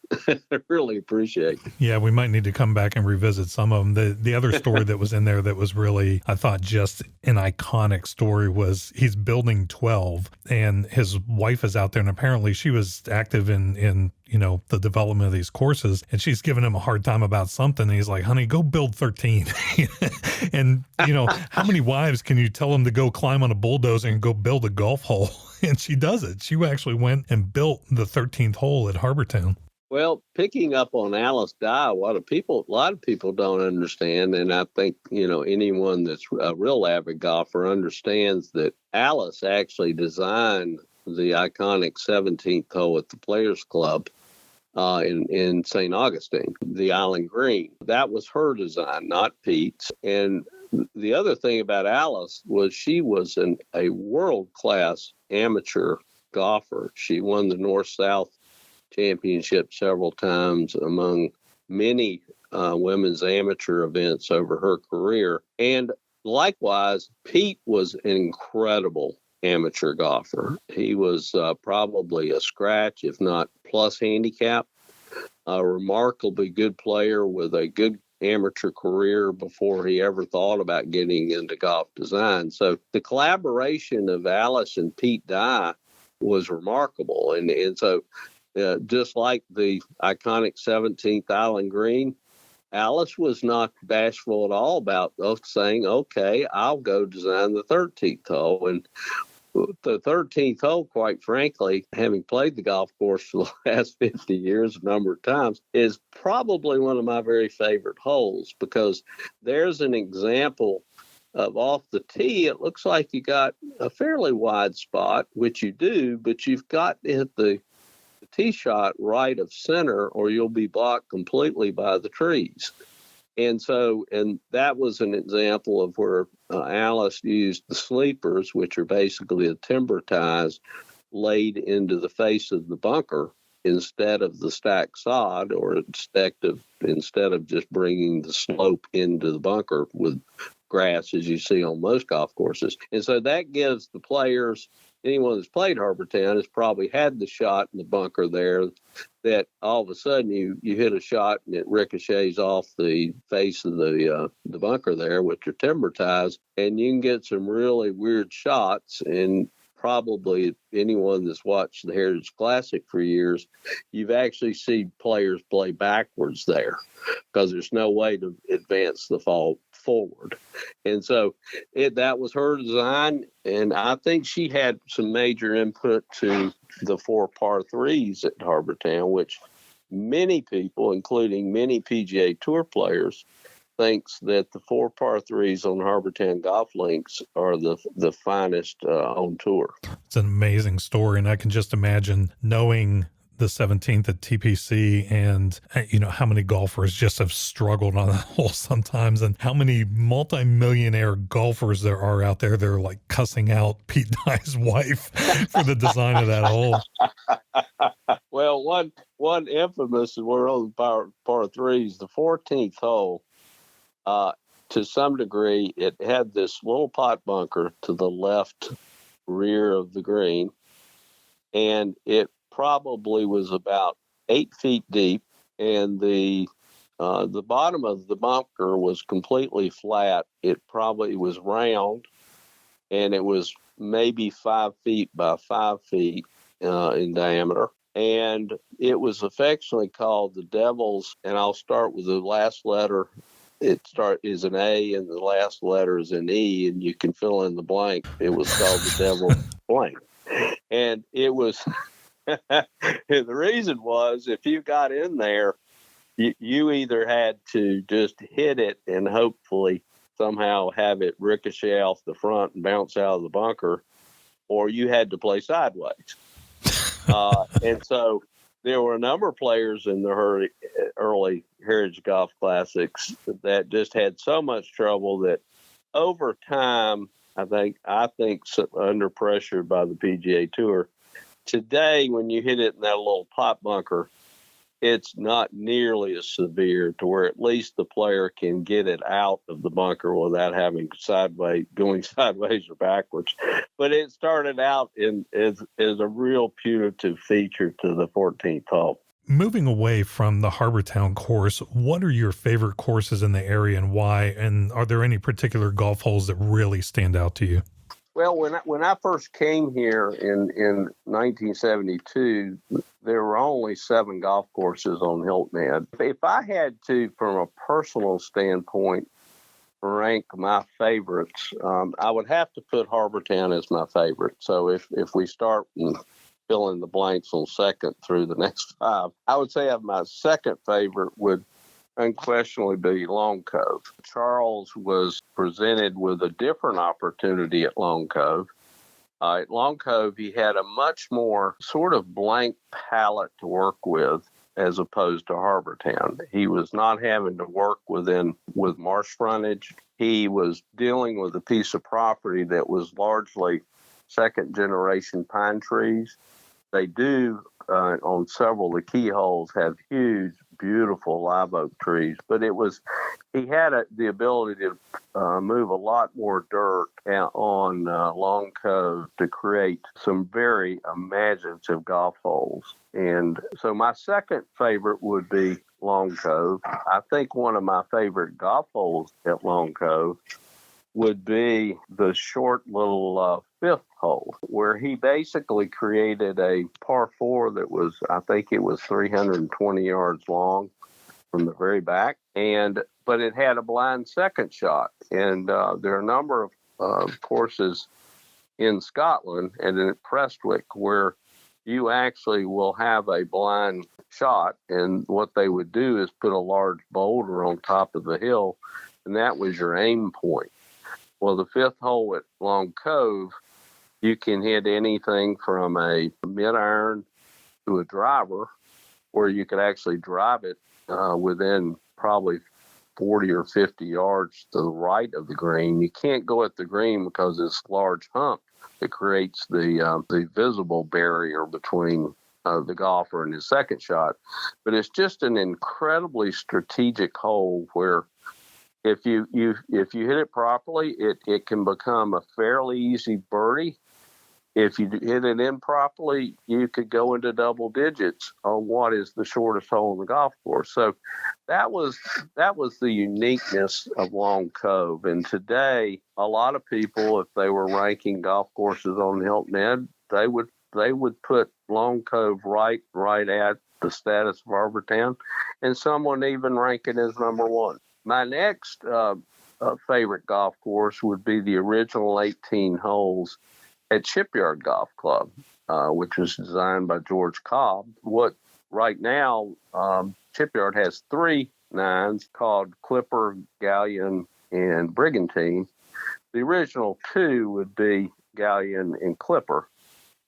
[SPEAKER 2] really appreciate.
[SPEAKER 1] Yeah, we might need to come back and revisit some of them. The other story that was in there that was really, I thought, just an iconic story was he's building 12 and his wife is out there, and apparently she was active in the development of these courses, and she's giving him a hard time about something, and he's like, honey, go build 13. And how many wives can you tell him to go climb on a bulldozer and go build a golf hole? And she does it. She actually went and built the 13th hole at Harbour Town.
[SPEAKER 2] Well, picking up on Alice Dye, a lot of people don't understand, and I think anyone that's a real avid golfer understands that Alice actually designed the iconic 17th hole at the Players Club in St. Augustine, the Island Green. That was her design, not Pete's. And the other thing about Alice was she was a world-class amateur golfer. She won the North-South Championship several times among many women's amateur events over her career. And likewise, Pete was an incredible amateur golfer. He was probably a scratch, if not plus handicap, a remarkably good player with a good amateur career before he ever thought about getting into golf design. So the collaboration of Alice and Pete Dye was remarkable. And so just like the iconic 17th Island Green, Alice was not bashful at all about saying, okay, I'll go design the 13th hole. And the 13th hole, quite frankly, having played the golf course for the last 50 years, a number of times, is probably one of my very favorite holes, because there's an example of off the tee. It looks like you got a fairly wide spot, which you do, but you've got to hit the tee shot right of center or you'll be blocked completely by the trees. And that was an example of where Alice used the sleepers, which are basically the timber ties laid into the face of the bunker instead of the stacked sod, or instead of just bringing the slope into the bunker with grass, as you see on most golf courses. And so that gives the players, anyone that's played Harbour Town has probably had the shot in the bunker there, that all of a sudden you hit a shot and it ricochets off the face of the bunker there with your timber ties, and you can get some really weird shots. And probably anyone that's watched the Heritage Classic for years, you've actually seen players play backwards there because there's no way to advance the ball forward. And so that was her design, and I think she had some major input to the 4 par 3s at Harbour Town, which many people, including many PGA Tour players, thinks that the 4 par 3s on Harbour Town Golf Links are the finest on tour.
[SPEAKER 1] It's an amazing story, and I can just imagine knowing the 17th at TPC and how many golfers just have struggled on that hole sometimes, and how many multi-millionaire golfers there are out there. They're like cussing out Pete Dye's wife for the design of that hole.
[SPEAKER 2] Well, one infamous, and we're on par 3s, the 14th hole. To some degree, it had this little pot bunker to the left rear of the green, and it probably was about 8 feet deep, and the bottom of the bunker was completely flat. It probably was round, and it was maybe 5 feet by 5 feet in diameter. And it was affectionately called the Devil's, and I'll start with the last letter. Is an A, and the last letter is an E, and you can fill in the blank. It was called the Devil's blank. And it was, the reason was, if you got in there, you either had to just hit it and hopefully somehow have it ricochet off the front and bounce out of the bunker, or you had to play sideways. And so there were a number of players in the early Heritage Golf Classics that just had so much trouble that over time, I think under pressure by the PGA Tour, today when you hit it in that little pot bunker, it's not nearly as severe, to where at least the player can get it out of the bunker without having going sideways or backwards. But it started out as a real punitive feature to the 14th hole.
[SPEAKER 1] Moving away from the Harbour Town course, what are your favorite courses in the area and why? And are there any particular golf holes that really stand out to you?
[SPEAKER 2] Well, when I first came here in 1972, there were only 7 golf courses on Hilton Head. If I had to, from a personal standpoint, rank my favorites, I would have to put Harbour Town as my favorite. So if we start and fill in the blanks on second through the next 5, I would say my second favorite would unquestionably be Long Cove. Charles was presented with a different opportunity at Long Cove. At Long Cove, he had a much more sort of blank palette to work with as opposed to Harbour Town. He was not having to work with marsh frontage. He was dealing with a piece of property that was largely second-generation pine trees. they do on several of the key holes have huge, beautiful live oak trees. But he had the ability to move a lot more dirt on Long Cove to create some very imaginative golf holes. And so my second favorite would be Long Cove. I think one of my favorite golf holes at Long Cove would be the short little fifth hole, where he basically created a par four that was, I think it was 320 yards long from the very back, but it had a blind second shot. And there are a number of courses in Scotland and in Prestwick where you actually will have a blind shot, and what they would do is put a large boulder on top of the hill, and that was your aim point. Well, the fifth hole at Long Cove, you can hit anything from a mid-iron to a driver, or you could actually drive it within probably 40 or 50 yards to the right of the green. You can't go at the green because it's a large hump that creates the visible barrier between the golfer and his second shot. But it's just an incredibly strategic hole where if you hit it properly, it can become a fairly easy birdie. If you hit it improperly, you could go into double digits on what is the shortest hole in the golf course. So that was the uniqueness of Long Cove. And today, a lot of people, if they were ranking golf courses on Hilton Head, they would put Long Cove right at the status of Harbour Town, and some would even rank it as number one. My next favorite golf course would be the original 18 holes at Shipyard Golf Club, which was designed by George Cobb. Right now, Shipyard has 3 nines called Clipper, Galleon, and Brigantine. The original 2 would be Galleon and Clipper.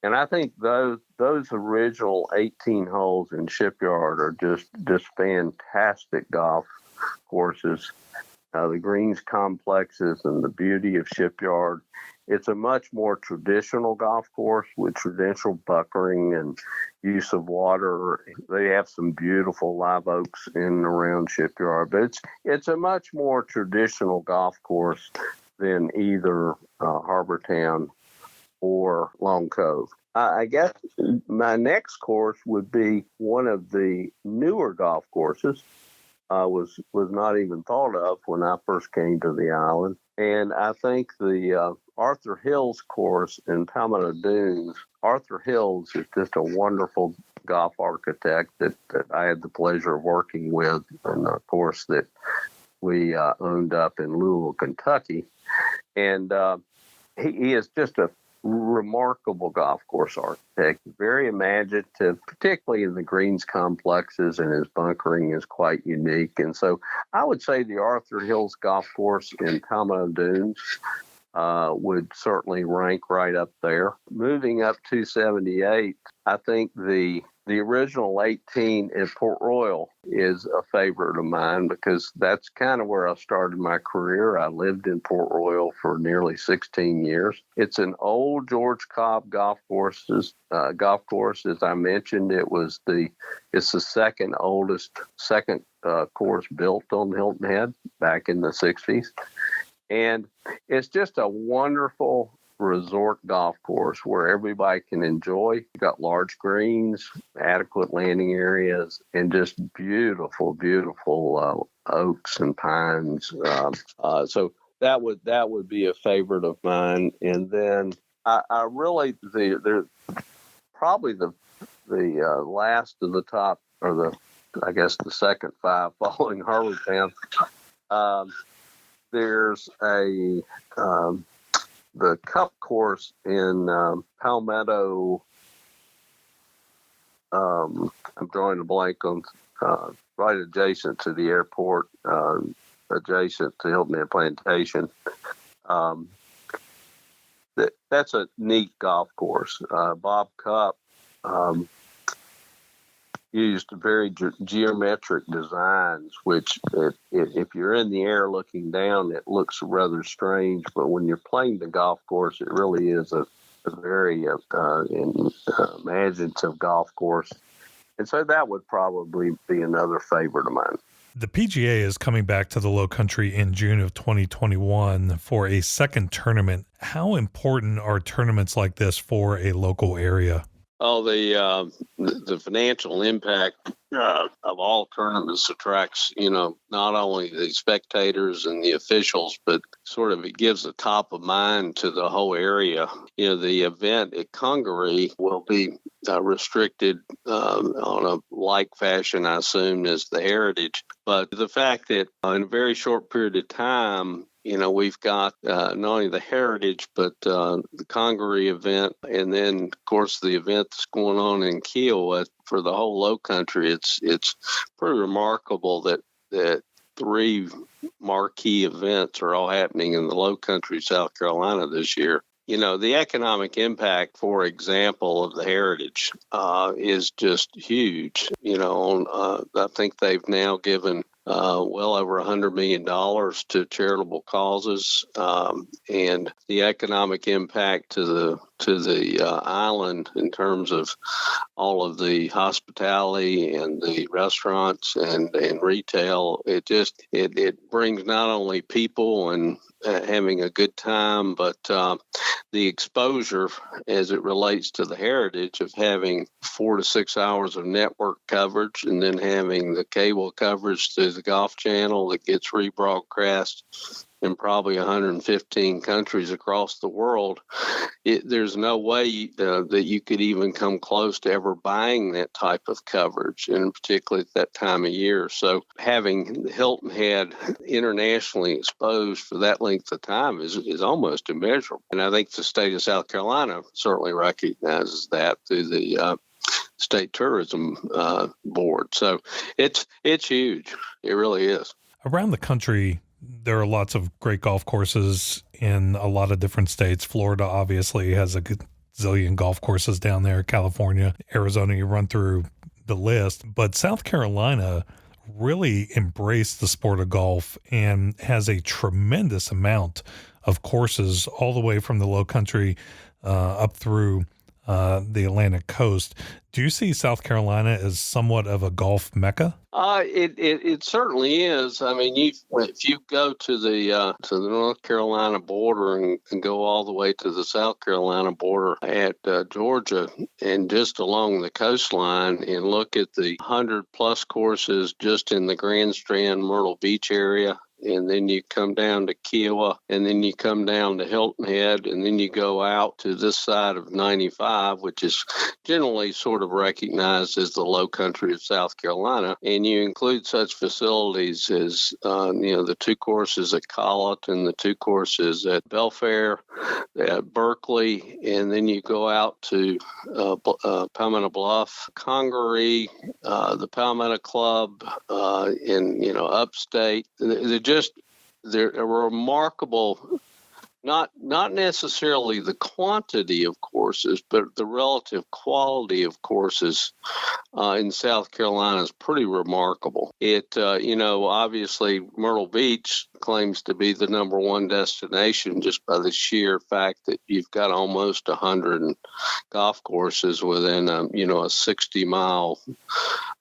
[SPEAKER 2] And I think those original 18 holes in Shipyard are just fantastic golf courses. The greens complexes and the beauty of Shipyard. It's a much more traditional golf course with traditional bunkering and use of water. They have some beautiful live oaks in and around Shipyard, but it's a much more traditional golf course than either Harbour Town or Long Cove. I guess my next course would be one of the newer golf courses. Was not even thought of when I first came to the island. And I think the Arthur Hills course in Palmetto Dunes, Arthur Hills is just a wonderful golf architect that I had the pleasure of working with, and a course that we owned up in Louisville, Kentucky. And he is just a remarkable golf course architect, very imaginative, particularly in the greens complexes, and his bunkering is quite unique. And so I would say the Arthur Hills golf course in Palmetto Dunes would certainly rank right up there. Moving up 278, I think the original 18 at Port Royal is a favorite of mine because that's kind of where I started my career. I lived in Port Royal for nearly 16 years. It's an old George Cobb golf course. As I mentioned, it's the second oldest course built on Hilton Head back in the 60s. And it's just a wonderful resort golf course where everybody can enjoy. You've got large greens, adequate landing areas, and just beautiful, beautiful oaks and pines. So that would be a favorite of mine. And then I really probably the last of the top, or the second 5 following Harbour Town. There's the Cup course in Palmetto. I'm drawing a blank on right adjacent to the airport, adjacent to Hilton Head Plantation. That's a neat golf course. Bob Cup used very geometric designs, which if you're in the air looking down, it looks rather strange. But when you're playing the golf course, it really is a very imaginative golf course. And so that would probably be another favorite of mine.
[SPEAKER 1] The PGA is coming back to the Low Country in June of 2021 for a second tournament. How important are tournaments like this for a local area?
[SPEAKER 2] Oh, the financial impact of all tournaments attracts, not only the spectators and the officials, but sort of it gives a top of mind to the whole area. The event at Congaree will be restricted on a like fashion, I assume, as the Heritage. But the fact that in a very short period of time, we've got not only the Heritage, but the Congaree event, and then, of course, the event that's going on in Kiel for the whole Low Country. It's pretty remarkable that three marquee events are all happening in the Low Country, South Carolina this year. The economic impact, for example, of the Heritage is just huge. I think they've now given well over $100 million to charitable causes, and the economic impact to the island in terms of all of the hospitality and the restaurants and retail. It brings not only people and having a good time, but the exposure as it relates to the Heritage of having 4 to 6 hours of network coverage and then having the cable coverage through the Golf Channel that gets rebroadcast in probably 115 countries across the world. There's no way that you could even come close to ever buying that type of coverage, and particularly at that time of year. So having Hilton Head internationally exposed for that length of time is almost immeasurable. And I think the state of South Carolina certainly recognizes that through the State Tourism Board. So it's huge. It really is.
[SPEAKER 1] Around the country, there are lots of great golf courses in a lot of different states. Florida obviously has a gazillion golf courses down there. California, Arizona, you run through the list. But South Carolina really embraced the sport of golf and has a tremendous amount of courses all the way from the Low Country up through the Atlantic coast. Do you see South Carolina as somewhat of a golf mecca?
[SPEAKER 2] It certainly is. I mean, if you go to the North Carolina border and go all the way to the South Carolina border at Georgia and just along the coastline and look at the 100+ courses just in the Grand Strand, Myrtle Beach area, and then you come down to Kiowa, and then you come down to Hilton Head, and then you go out to this side of 95, which is generally sort of recognized as the Low Country of South Carolina. And you include such facilities as, the 2 courses at Collet and the 2 courses at Belfair, at Berkeley, and then you go out to Palmetto Bluff, Congaree, the Palmetto Club, in upstate. They're a remarkable, not necessarily the quantity of courses, but the relative quality of courses in South Carolina is pretty remarkable. Obviously Myrtle Beach claims to be the number one destination just by the sheer fact that you've got almost 100 golf courses within a 60-mile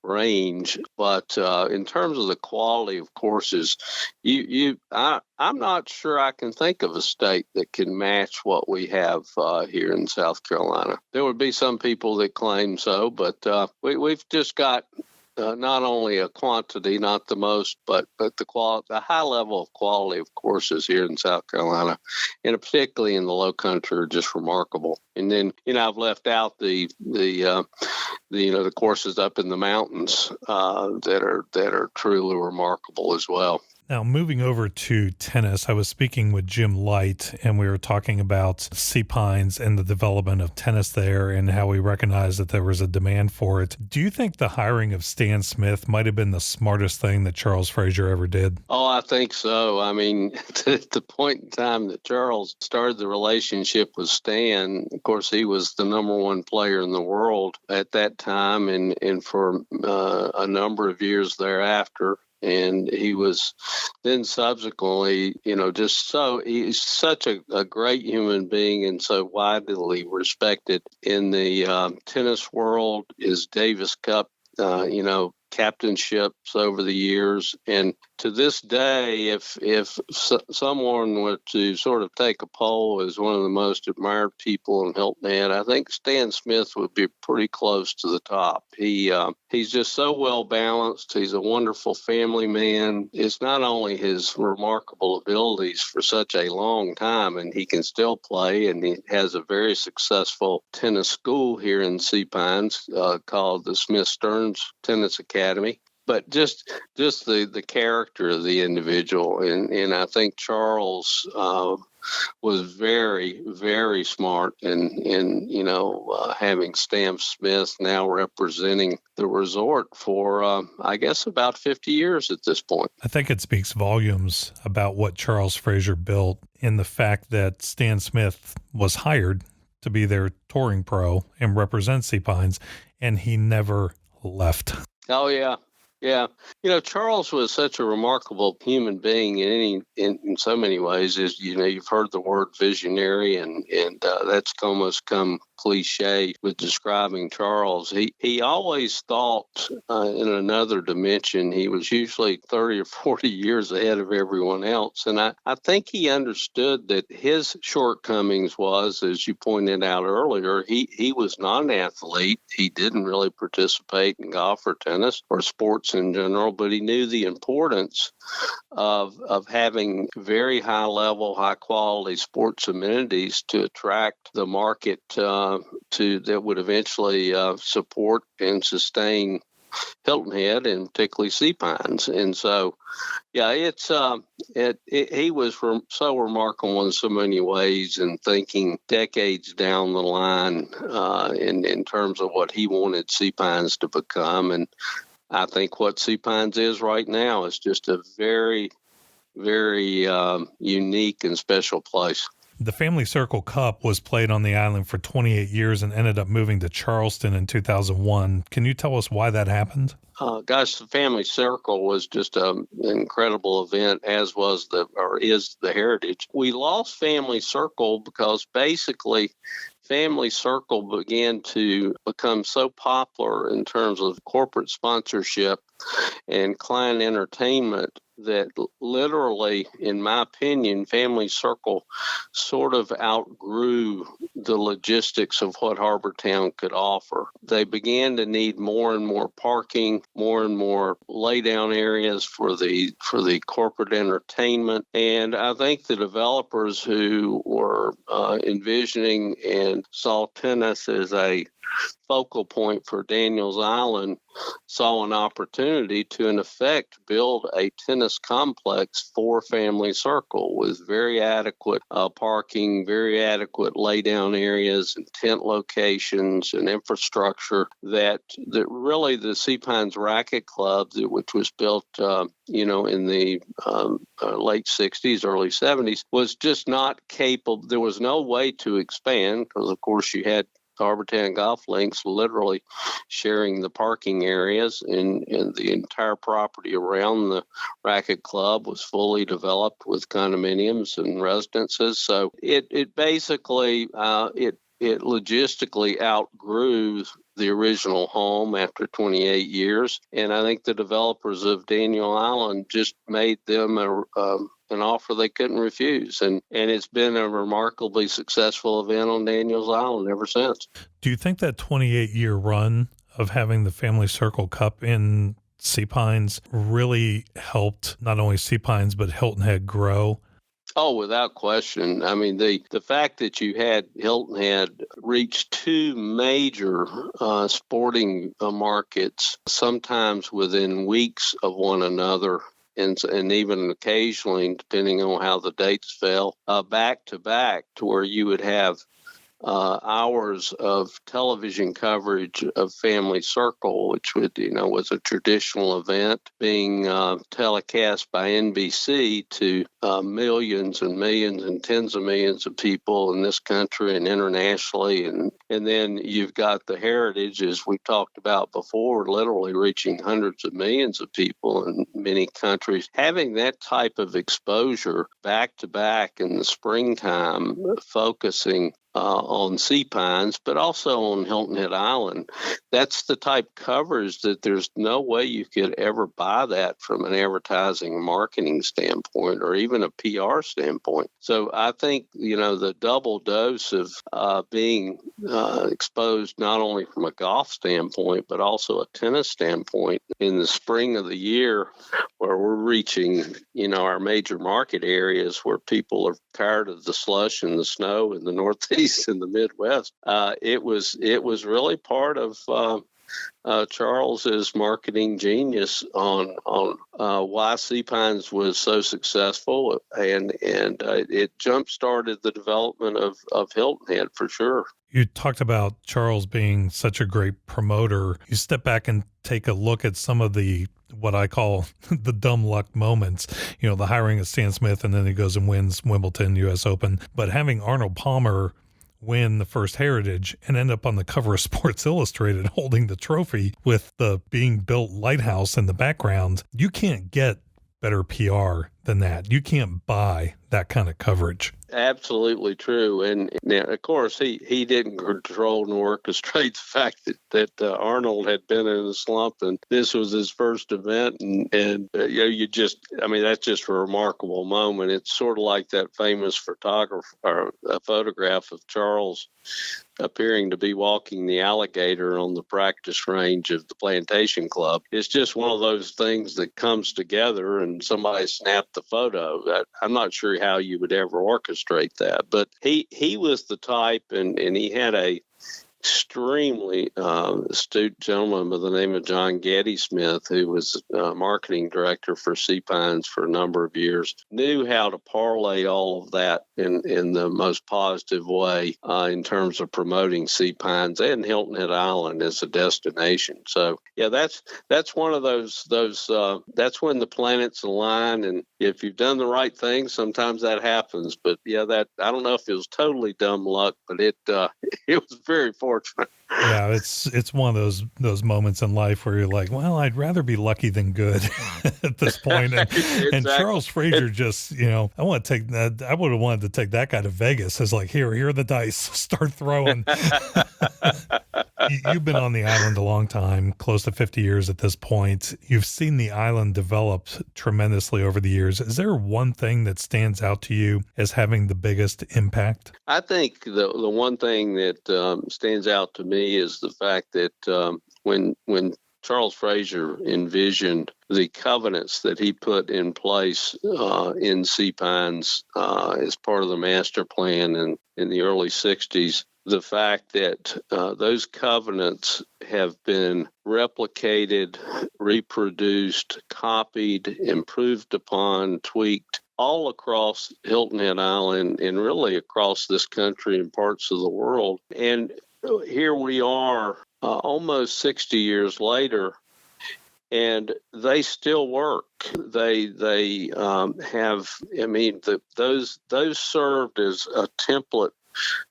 [SPEAKER 2] range. But in terms of the quality of courses, I'm not sure I can think of a state that can match what we have here in South Carolina. There would be some people that claim so, but we've just got not only a quantity, not the most, but the high level of quality of courses here in South Carolina, and particularly in the Low Country, are just remarkable. And then, I've left out the courses up in the mountains that are truly remarkable as well.
[SPEAKER 1] Now, moving over to tennis, I was speaking with Jim Light, and we were talking about Sea Pines and the development of tennis there and how we recognized that there was a demand for it. Do you think the hiring of Stan Smith might have been the smartest thing that Charles Fraser ever did?
[SPEAKER 2] Oh, I think so. I mean, at the point in time that Charles started the relationship with Stan, of course, he was the number one player in the world at that time and for a number of years thereafter. and he was then subsequently, he's such a great human being and so widely respected in the tennis world. His Davis Cup, captainships over the years, and to this day, if someone were to sort of take a poll as one of the most admired people in Hilton Head, I think Stan Smith would be pretty close to the top. He's just so well balanced. He's a wonderful family man. It's not only his remarkable abilities for such a long time, and he can still play, and he has a very successful tennis school here in Sea Pines called the Smith Stearns Tennis Academy. But just the character of the individual, and I think Charles was very, very smart in having Stan Smith now representing the resort for I guess about 50 years at this point.
[SPEAKER 1] I think it speaks volumes about what Charles Fraser built in the fact that Stan Smith was hired to be their touring pro and represent Sea Pines, and he never left.
[SPEAKER 2] Oh yeah. Yeah. Charles was such a remarkable human being in so many ways. Is you've heard the word visionary, and that's almost come cliche with describing Charles. He always thought in another dimension. He was usually 30 or 40 years ahead of everyone else. And I think he understood that his shortcomings was, as you pointed out earlier, he was not an athlete. He didn't really participate in golf or tennis or sports in general, but he knew the importance of having very high level, high quality sports amenities to attract the market that would eventually support and sustain Hilton Head and particularly Sea Pines. And so, yeah, he was so remarkable in so many ways, and thinking decades down the line in terms of what he wanted Sea Pines to become. And I think what Sea Pines is right now is just a very, very unique and special place.
[SPEAKER 1] The Family Circle Cup was played on the island for 28 years and ended up moving to Charleston in 2001. Can you tell us why that happened?
[SPEAKER 2] The Family Circle was just an incredible event, as is the Heritage. We lost Family Circle because basically Family Circle began to become so popular in terms of corporate sponsorship and client entertainment that literally, in my opinion, Family Circle sort of outgrew the logistics of what Harbour Town could offer. They began to need more and more parking, more and more lay-down areas for the corporate entertainment. And I think the developers who were envisioning and saw tennis as a focal point for Daniels Island saw an opportunity to, in effect, build a tennis complex for Family Circle with very adequate parking, very adequate lay-down areas and tent locations and infrastructure that really the Sea Pines Racket Club, which was built in the late 60s, early 70s, was just not capable. There was no way to expand because, of course, you had Harbour Town Golf Links literally sharing the parking areas, and the entire property around the racket club was fully developed with condominiums and residences. So it basically it logistically outgrew the original home after 28 years. And I think the developers of Daniel Island just made them an offer they couldn't refuse. And it's been a remarkably successful event on Daniels Island ever since.
[SPEAKER 1] Do you think that 28-year run of having the Family Circle Cup in Sea Pines really helped not only Sea Pines but Hilton Head grow?
[SPEAKER 2] Oh, without question. I mean, the fact that you had Hilton Head reach two major sporting markets, sometimes within weeks of one another, and even occasionally, depending on how the dates fell, back to back, to where you would have hours of television coverage of Family Circle, which was a traditional event being telecast by NBC to millions and millions and tens of millions of people in this country and internationally. And then you've got the Heritage, as we talked about before, literally reaching hundreds of millions of people in many countries. Having that type of exposure back to back in the springtime, focusing on sea pines, but also on Hilton Head Island. That's the type coverage that there's no way you could ever buy that from an advertising and marketing standpoint or even a PR standpoint. So I think, the double dose of being exposed not only from a golf standpoint, but also a tennis standpoint in the spring of the year where we're reaching, our major market areas where people are tired of the slush and the snow in the Northeast and the Midwest. It was really part of Charles's marketing genius on why Sea Pines was so successful, and it jump-started the development of Hilton Head for sure.
[SPEAKER 1] You talked about Charles being such a great promoter. You step back and take a look at some of the what I call the dumb luck moments, the hiring of Stan Smith, and then he goes and wins Wimbledon, U.S. Open. But having Arnold Palmer win the first Heritage and end up on the cover of Sports Illustrated holding the trophy with the being built lighthouse in the background, you can't get better PR than that. You can't buy that kind of coverage.
[SPEAKER 2] Absolutely true. And now, of course, he didn't control nor orchestrate the fact that Arnold had been in a slump and this was his first event. And that's just a remarkable moment. It's sort of like that famous photographer or a photograph of Charles appearing to be walking the alligator on the practice range of the Plantation Club. It's just one of those things that comes together and somebody snapped the photo. I'm not sure how you would ever orchestrate that, but he was the type, and he had a extremely astute gentleman by the name of John Getty Smith, who was marketing director for Sea Pines for a number of years, knew how to parlay all of that in the most positive way in terms of promoting Sea Pines and Hilton Head Island as a destination. So yeah, that's one of those that's when the planets align, and if you've done the right thing, sometimes that happens. But yeah, that I don't know if it was totally dumb luck, but it was very fortunate.
[SPEAKER 1] Yeah, it's one of those moments in life where you're like, well, I'd rather be lucky than good at this point. And,
[SPEAKER 2] Exactly.
[SPEAKER 1] and Charles Fraser just, I want to take that. I would have wanted to take that guy to Vegas as like, here are the dice, start throwing. You've been on the island a long time, close to 50 years at this point. You've seen the island develop tremendously over the years. Is there one thing that stands out to you as having the biggest impact?
[SPEAKER 2] I think the one thing that stands out to me is the fact that when Charles Fraser envisioned the covenants that he put in place in Sea Pines as part of the master plan in the early 60s, the fact that those covenants have been replicated, reproduced, copied, improved upon, tweaked all across Hilton Head Island and really across this country and parts of the world. And here we are almost 60 years later, and they still work. They have, those served as a template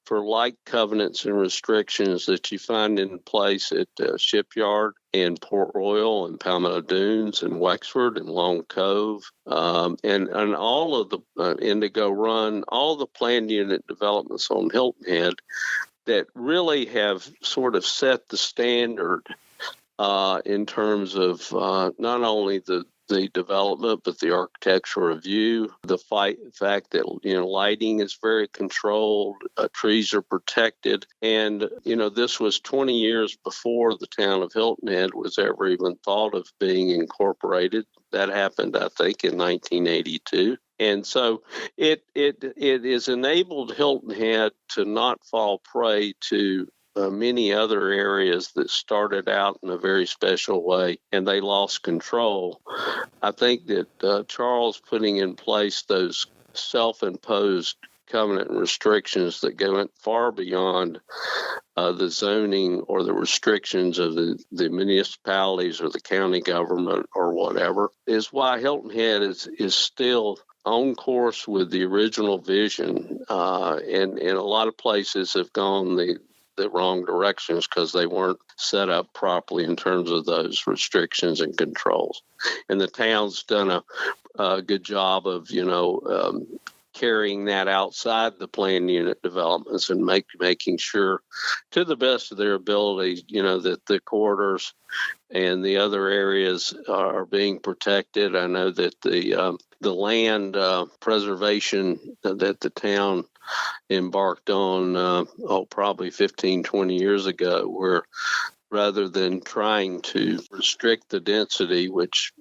[SPEAKER 2] for like covenants and restrictions that you find in place at Shipyard and Port Royal and Palmetto Dunes and Wexford and Long Cove and all of the Indigo Run, all the planned unit developments on Hilton Head that really have sort of set the standard in terms of not only the development, but the architectural review, the fact that, lighting is very controlled, trees are protected. And, this was 20 years before the town of Hilton Head was ever even thought of being incorporated. That happened, I think, in 1982. And so it has enabled Hilton Head to not fall prey to many other areas that started out in a very special way and they lost control. I think that Charles putting in place those self-imposed covenant and restrictions that go far beyond the zoning or the restrictions of the municipalities or the county government or whatever, is why Hilton Head is still on course with the original vision, and a lot of places have gone the wrong directions because they weren't set up properly in terms of those restrictions and controls. And the town's done a good job of, carrying that outside the planned unit developments and making sure, to the best of their ability, that the corridors and the other areas are being protected. I know that the land preservation that the town embarked on, probably 15, 20 years ago, where rather than trying to restrict the density, which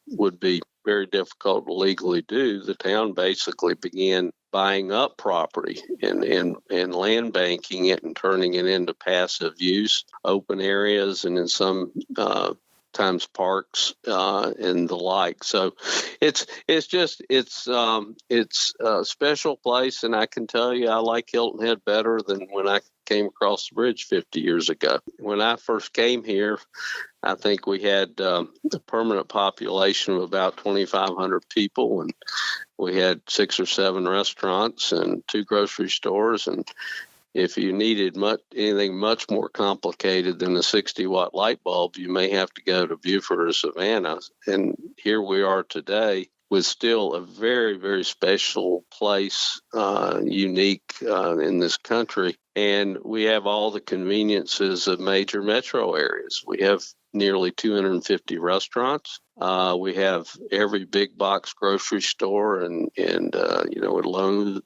[SPEAKER 2] would be very difficult to legally do, the town basically began buying up property and land banking it and turning it into passive use, open areas, and in some times parks and the like. So it's a special place, and I can tell you I like Hilton Head better than when I came across the bridge 50 years ago. When I first came here, I think we had a permanent population of about 2,500 people, and we had 6 or 7 restaurants and 2 grocery stores. And if you needed anything much more complicated than a 60-watt light bulb, you may have to go to Beaufort or Savannah. And here we are today with still a very, very special place, unique in this country. And we have all the conveniences of major metro areas. We have nearly 250 restaurants. We have every big box grocery store and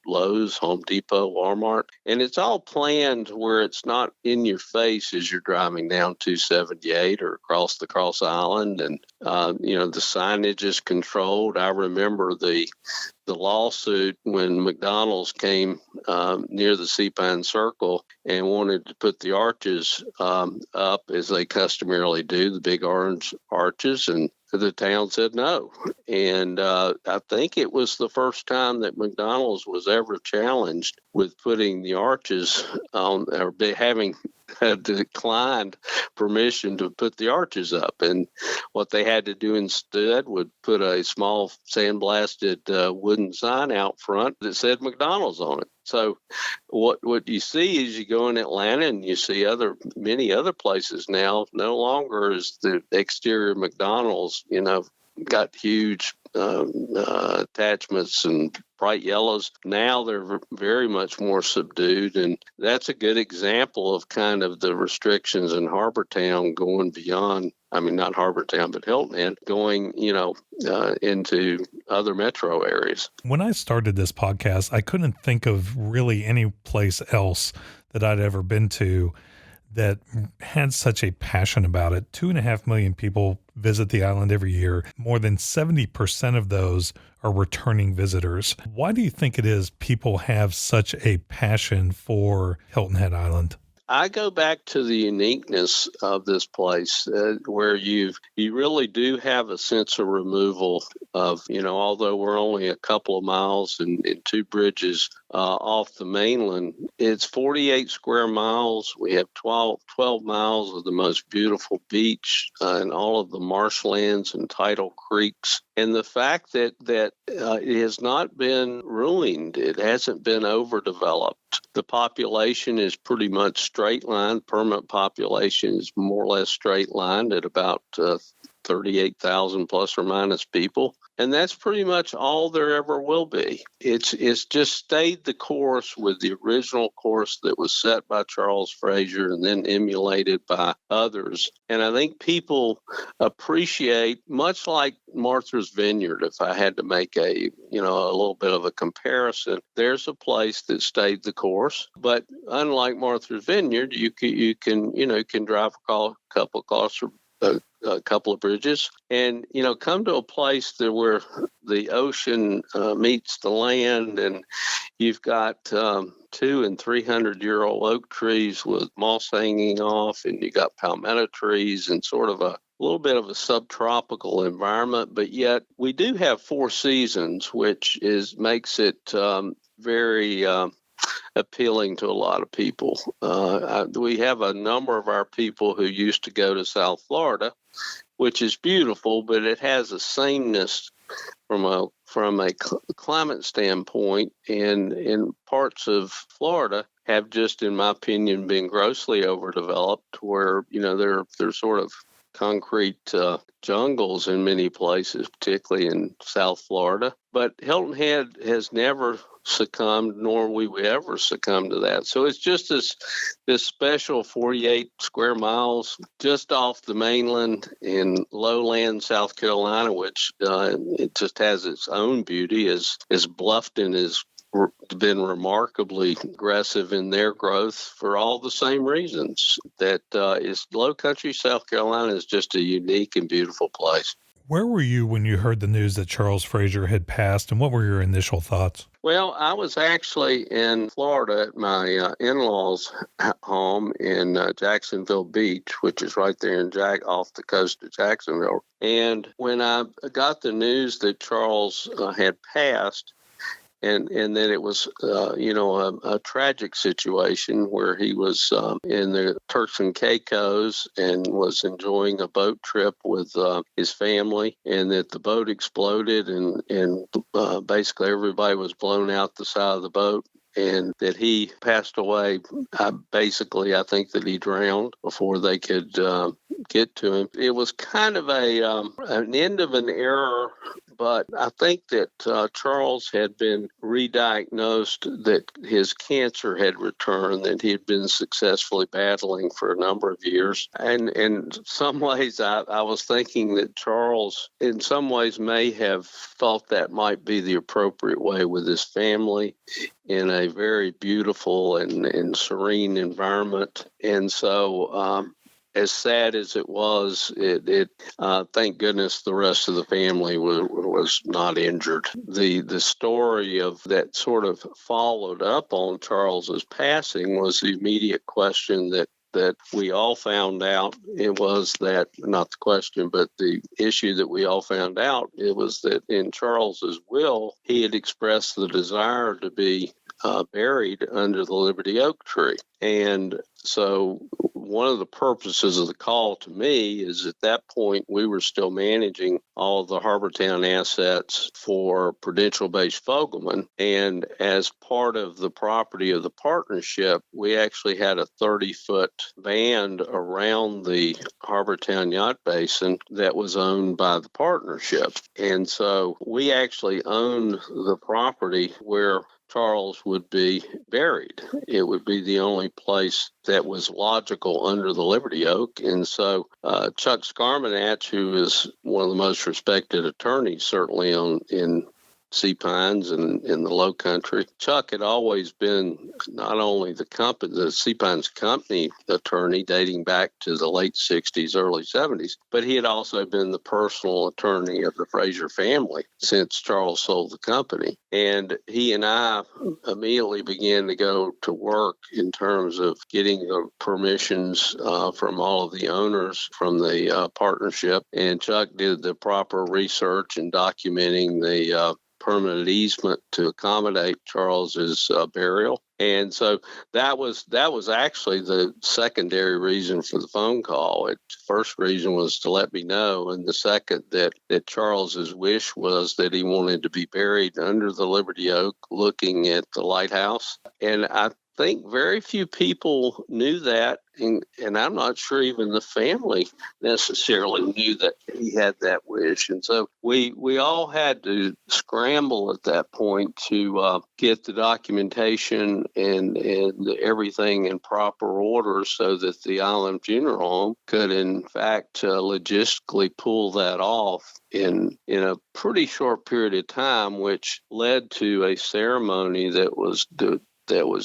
[SPEAKER 2] Lowe's, Home Depot, Walmart. And it's all planned where it's not in your face as you're driving down 278 or across the Cross Island. And, the signage is controlled. I remember the lawsuit when McDonald's came near the Seapine Circle and wanted to put the arches up as they customarily do, the big orange arches, and the town said no. And I think it was the first time that McDonald's was ever challenged with putting the arches on, or having declined permission to put the arches up. And what they had to do instead would put a small sandblasted wooden sign out front that said McDonald's on it. So what you see is you go in Atlanta and you see many other places now, no longer is the exterior McDonald's, got huge attachments and bright yellows. Now they're very much more subdued, and that's a good example of kind of the restrictions in Harbour Town going beyond. I mean, not Harbour Town, but Hilton Head, going into other metro areas.
[SPEAKER 1] When I started this podcast, I couldn't think of really any place else that I'd ever been to that had such a passion about it. 2.5 million people visit the island every year. More than 70% of those are returning visitors. Why do you think it is people have such a passion for Hilton Head Island?
[SPEAKER 2] I go back to the uniqueness of this place, where you really do have a sense of removal of, although we're only a couple of miles and 2 bridges off the mainland, it's 48 square miles. We have 12 miles of the most beautiful beach and all of the marshlands and tidal creeks. And the fact that it has not been ruined, it hasn't been overdeveloped. The population is pretty much straight line. Permanent population is more or less straight lined at about 38,000 plus or minus people. And that's pretty much all there ever will be. It's just stayed the course with the original course that was set by Charles Fraser and then emulated by others. And I think people appreciate, much like Martha's Vineyard, if I had to make a little bit of a comparison, there's a place that stayed the course. But unlike Martha's Vineyard, you can drive a couple of bridges and come to a place where the ocean meets the land, and you've got 200 and 300-year-old oak trees with moss hanging off, and you got palmetto trees and sort of a little bit of a subtropical environment. But yet we do have 4 seasons, which makes it very appealing to a lot of people. We have a number of our people who used to go to South Florida, which is beautiful, but it has a sameness from a climate standpoint, and in parts of Florida have just, in my opinion, been grossly overdeveloped, where they're sort of concrete jungles in many places, particularly in South Florida. But Hilton Head has never succumbed, nor we would ever succumb to that. So it's just this special 48 square miles just off the mainland in lowland South Carolina, which it just has its own beauty, as Bluffton has been remarkably aggressive in their growth for all the same reasons. That is, low country South Carolina is just a unique and beautiful place.
[SPEAKER 1] Where were you when you heard the news that Charles Fraser had passed, and what were your initial thoughts?
[SPEAKER 2] Well, I was actually in Florida at my in-laws' home in Jacksonville Beach, which is right there off the coast of Jacksonville. And when I got the news that Charles had passed, and that it was, a tragic situation where he was in the Turks and Caicos and was enjoying a boat trip with his family, and that the boat exploded and basically everybody was blown out the side of the boat, and that he passed away. I think that he drowned before they could get to him. It was kind of an end of an era, but I think that Charles had been re-diagnosed, that his cancer had returned, that he had been successfully battling for a number of years. And in some ways, I was thinking that Charles, in some ways, may have thought that might be the appropriate way with his family in a very beautiful and serene environment. And so, as sad as it was, thank goodness the rest of the family was not injured. The story of that sort of followed up on Charles's passing was the immediate question that we all found out. It was that, not the question, but the issue that we all found out, it was that in Charles's will, he had expressed the desire to be buried under the Liberty Oak tree. And so one of the purposes of the call to me is, at that point, we were still managing all of the Harbour Town assets for Prudential-based Fogelman. And as part of the property of the partnership, we actually had a 30-foot band around the Harbour Town Yacht Basin that was owned by the partnership. And so we actually owned the property where Charles would be buried. It would be the only place that was logical under the Liberty Oak. And so Chuck Scarmanatch, who is one of the most respected attorneys, certainly in Sea Pines and in the Low Country, Chuck had always been not only the Sea Pines company attorney dating back to the late 60s, early 70s, but he had also been the personal attorney of the Fraser family since Charles sold the company. And he and I immediately began to go to work in terms of getting the permissions from all of the owners from the partnership. And Chuck did the proper research in documenting the permanent easement to accommodate Charles's burial. And so that was actually the secondary reason for the phone call. The first reason was to let me know, and the second that Charles's wish was that he wanted to be buried under the Liberty Oak looking at the lighthouse. And I think very few people knew that, and I'm not sure even the family necessarily knew that he had that wish. And so we all had to scramble at that point to get the documentation and everything in proper order so that the Island Funeral Home could, in fact, logistically pull that off in a pretty short period of time, which led to a ceremony that was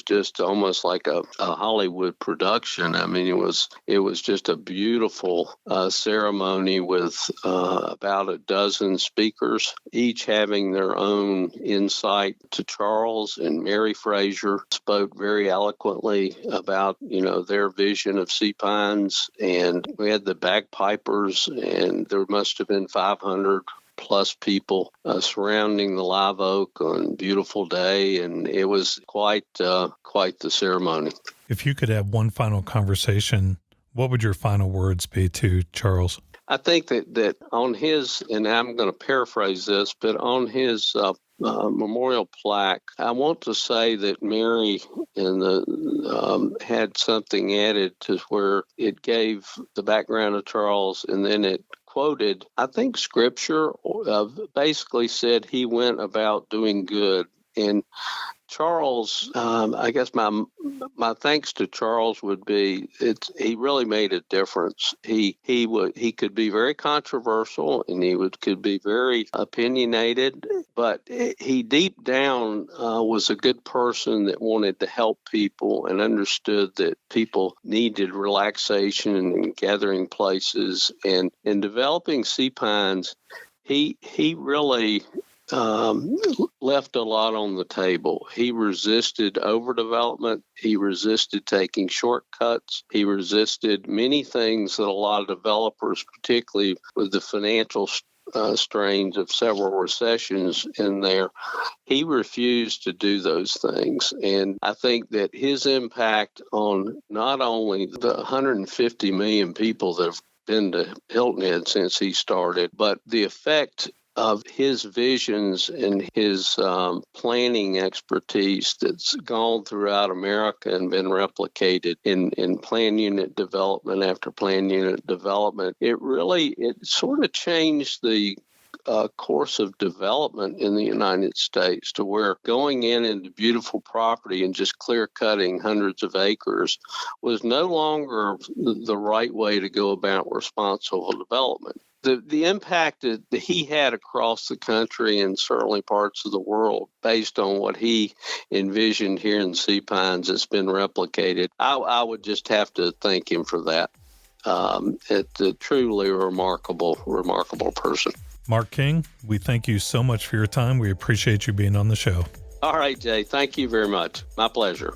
[SPEAKER 2] just almost like a Hollywood production. I mean, it was just a beautiful ceremony with about a dozen speakers, each having their own insight to Charles. And Mary Fraser spoke very eloquently about, their vision of Sea Pines. And we had the bagpipers, and there must have been 500 plus people surrounding the live oak on a beautiful day, and it was quite the ceremony.
[SPEAKER 1] If you could have one final conversation, what would your final words be to Charles?
[SPEAKER 2] I think that on his, and I'm going to paraphrase this, but on his memorial plaque, I want to say that Mary had something added to where it gave the background of Charles, and then it quoted, I think, scripture, basically said he went about doing good. And Charles, I guess my thanks to Charles would be he really made a difference. He could be very controversial, and could be very opinionated, but he deep down was a good person that wanted to help people and understood that people needed relaxation and gathering places. And in developing Sea Pines, he really left a lot on the table. He resisted overdevelopment. He resisted taking shortcuts. He resisted many things that a lot of developers, particularly with the financial strains of several recessions in there, he refused to do those things. And I think that his impact on not only the 150 million people that have been to Hilton Head since he started, but the effect of his visions and his planning expertise that's gone throughout America and been replicated in plan unit development after plan unit development. It sort of changed the course of development in the United States, to where going into beautiful property and just clear cutting hundreds of acres was no longer the right way to go about responsible development. The impact that he had across the country and certainly parts of the world based on what he envisioned here in Sea Pines has been replicated. I would just have to thank him for that. It's a truly remarkable person.
[SPEAKER 1] Mark King, we thank you so much for your time. We appreciate you being on the show.
[SPEAKER 2] All right, Jay. Thank you very much. My pleasure.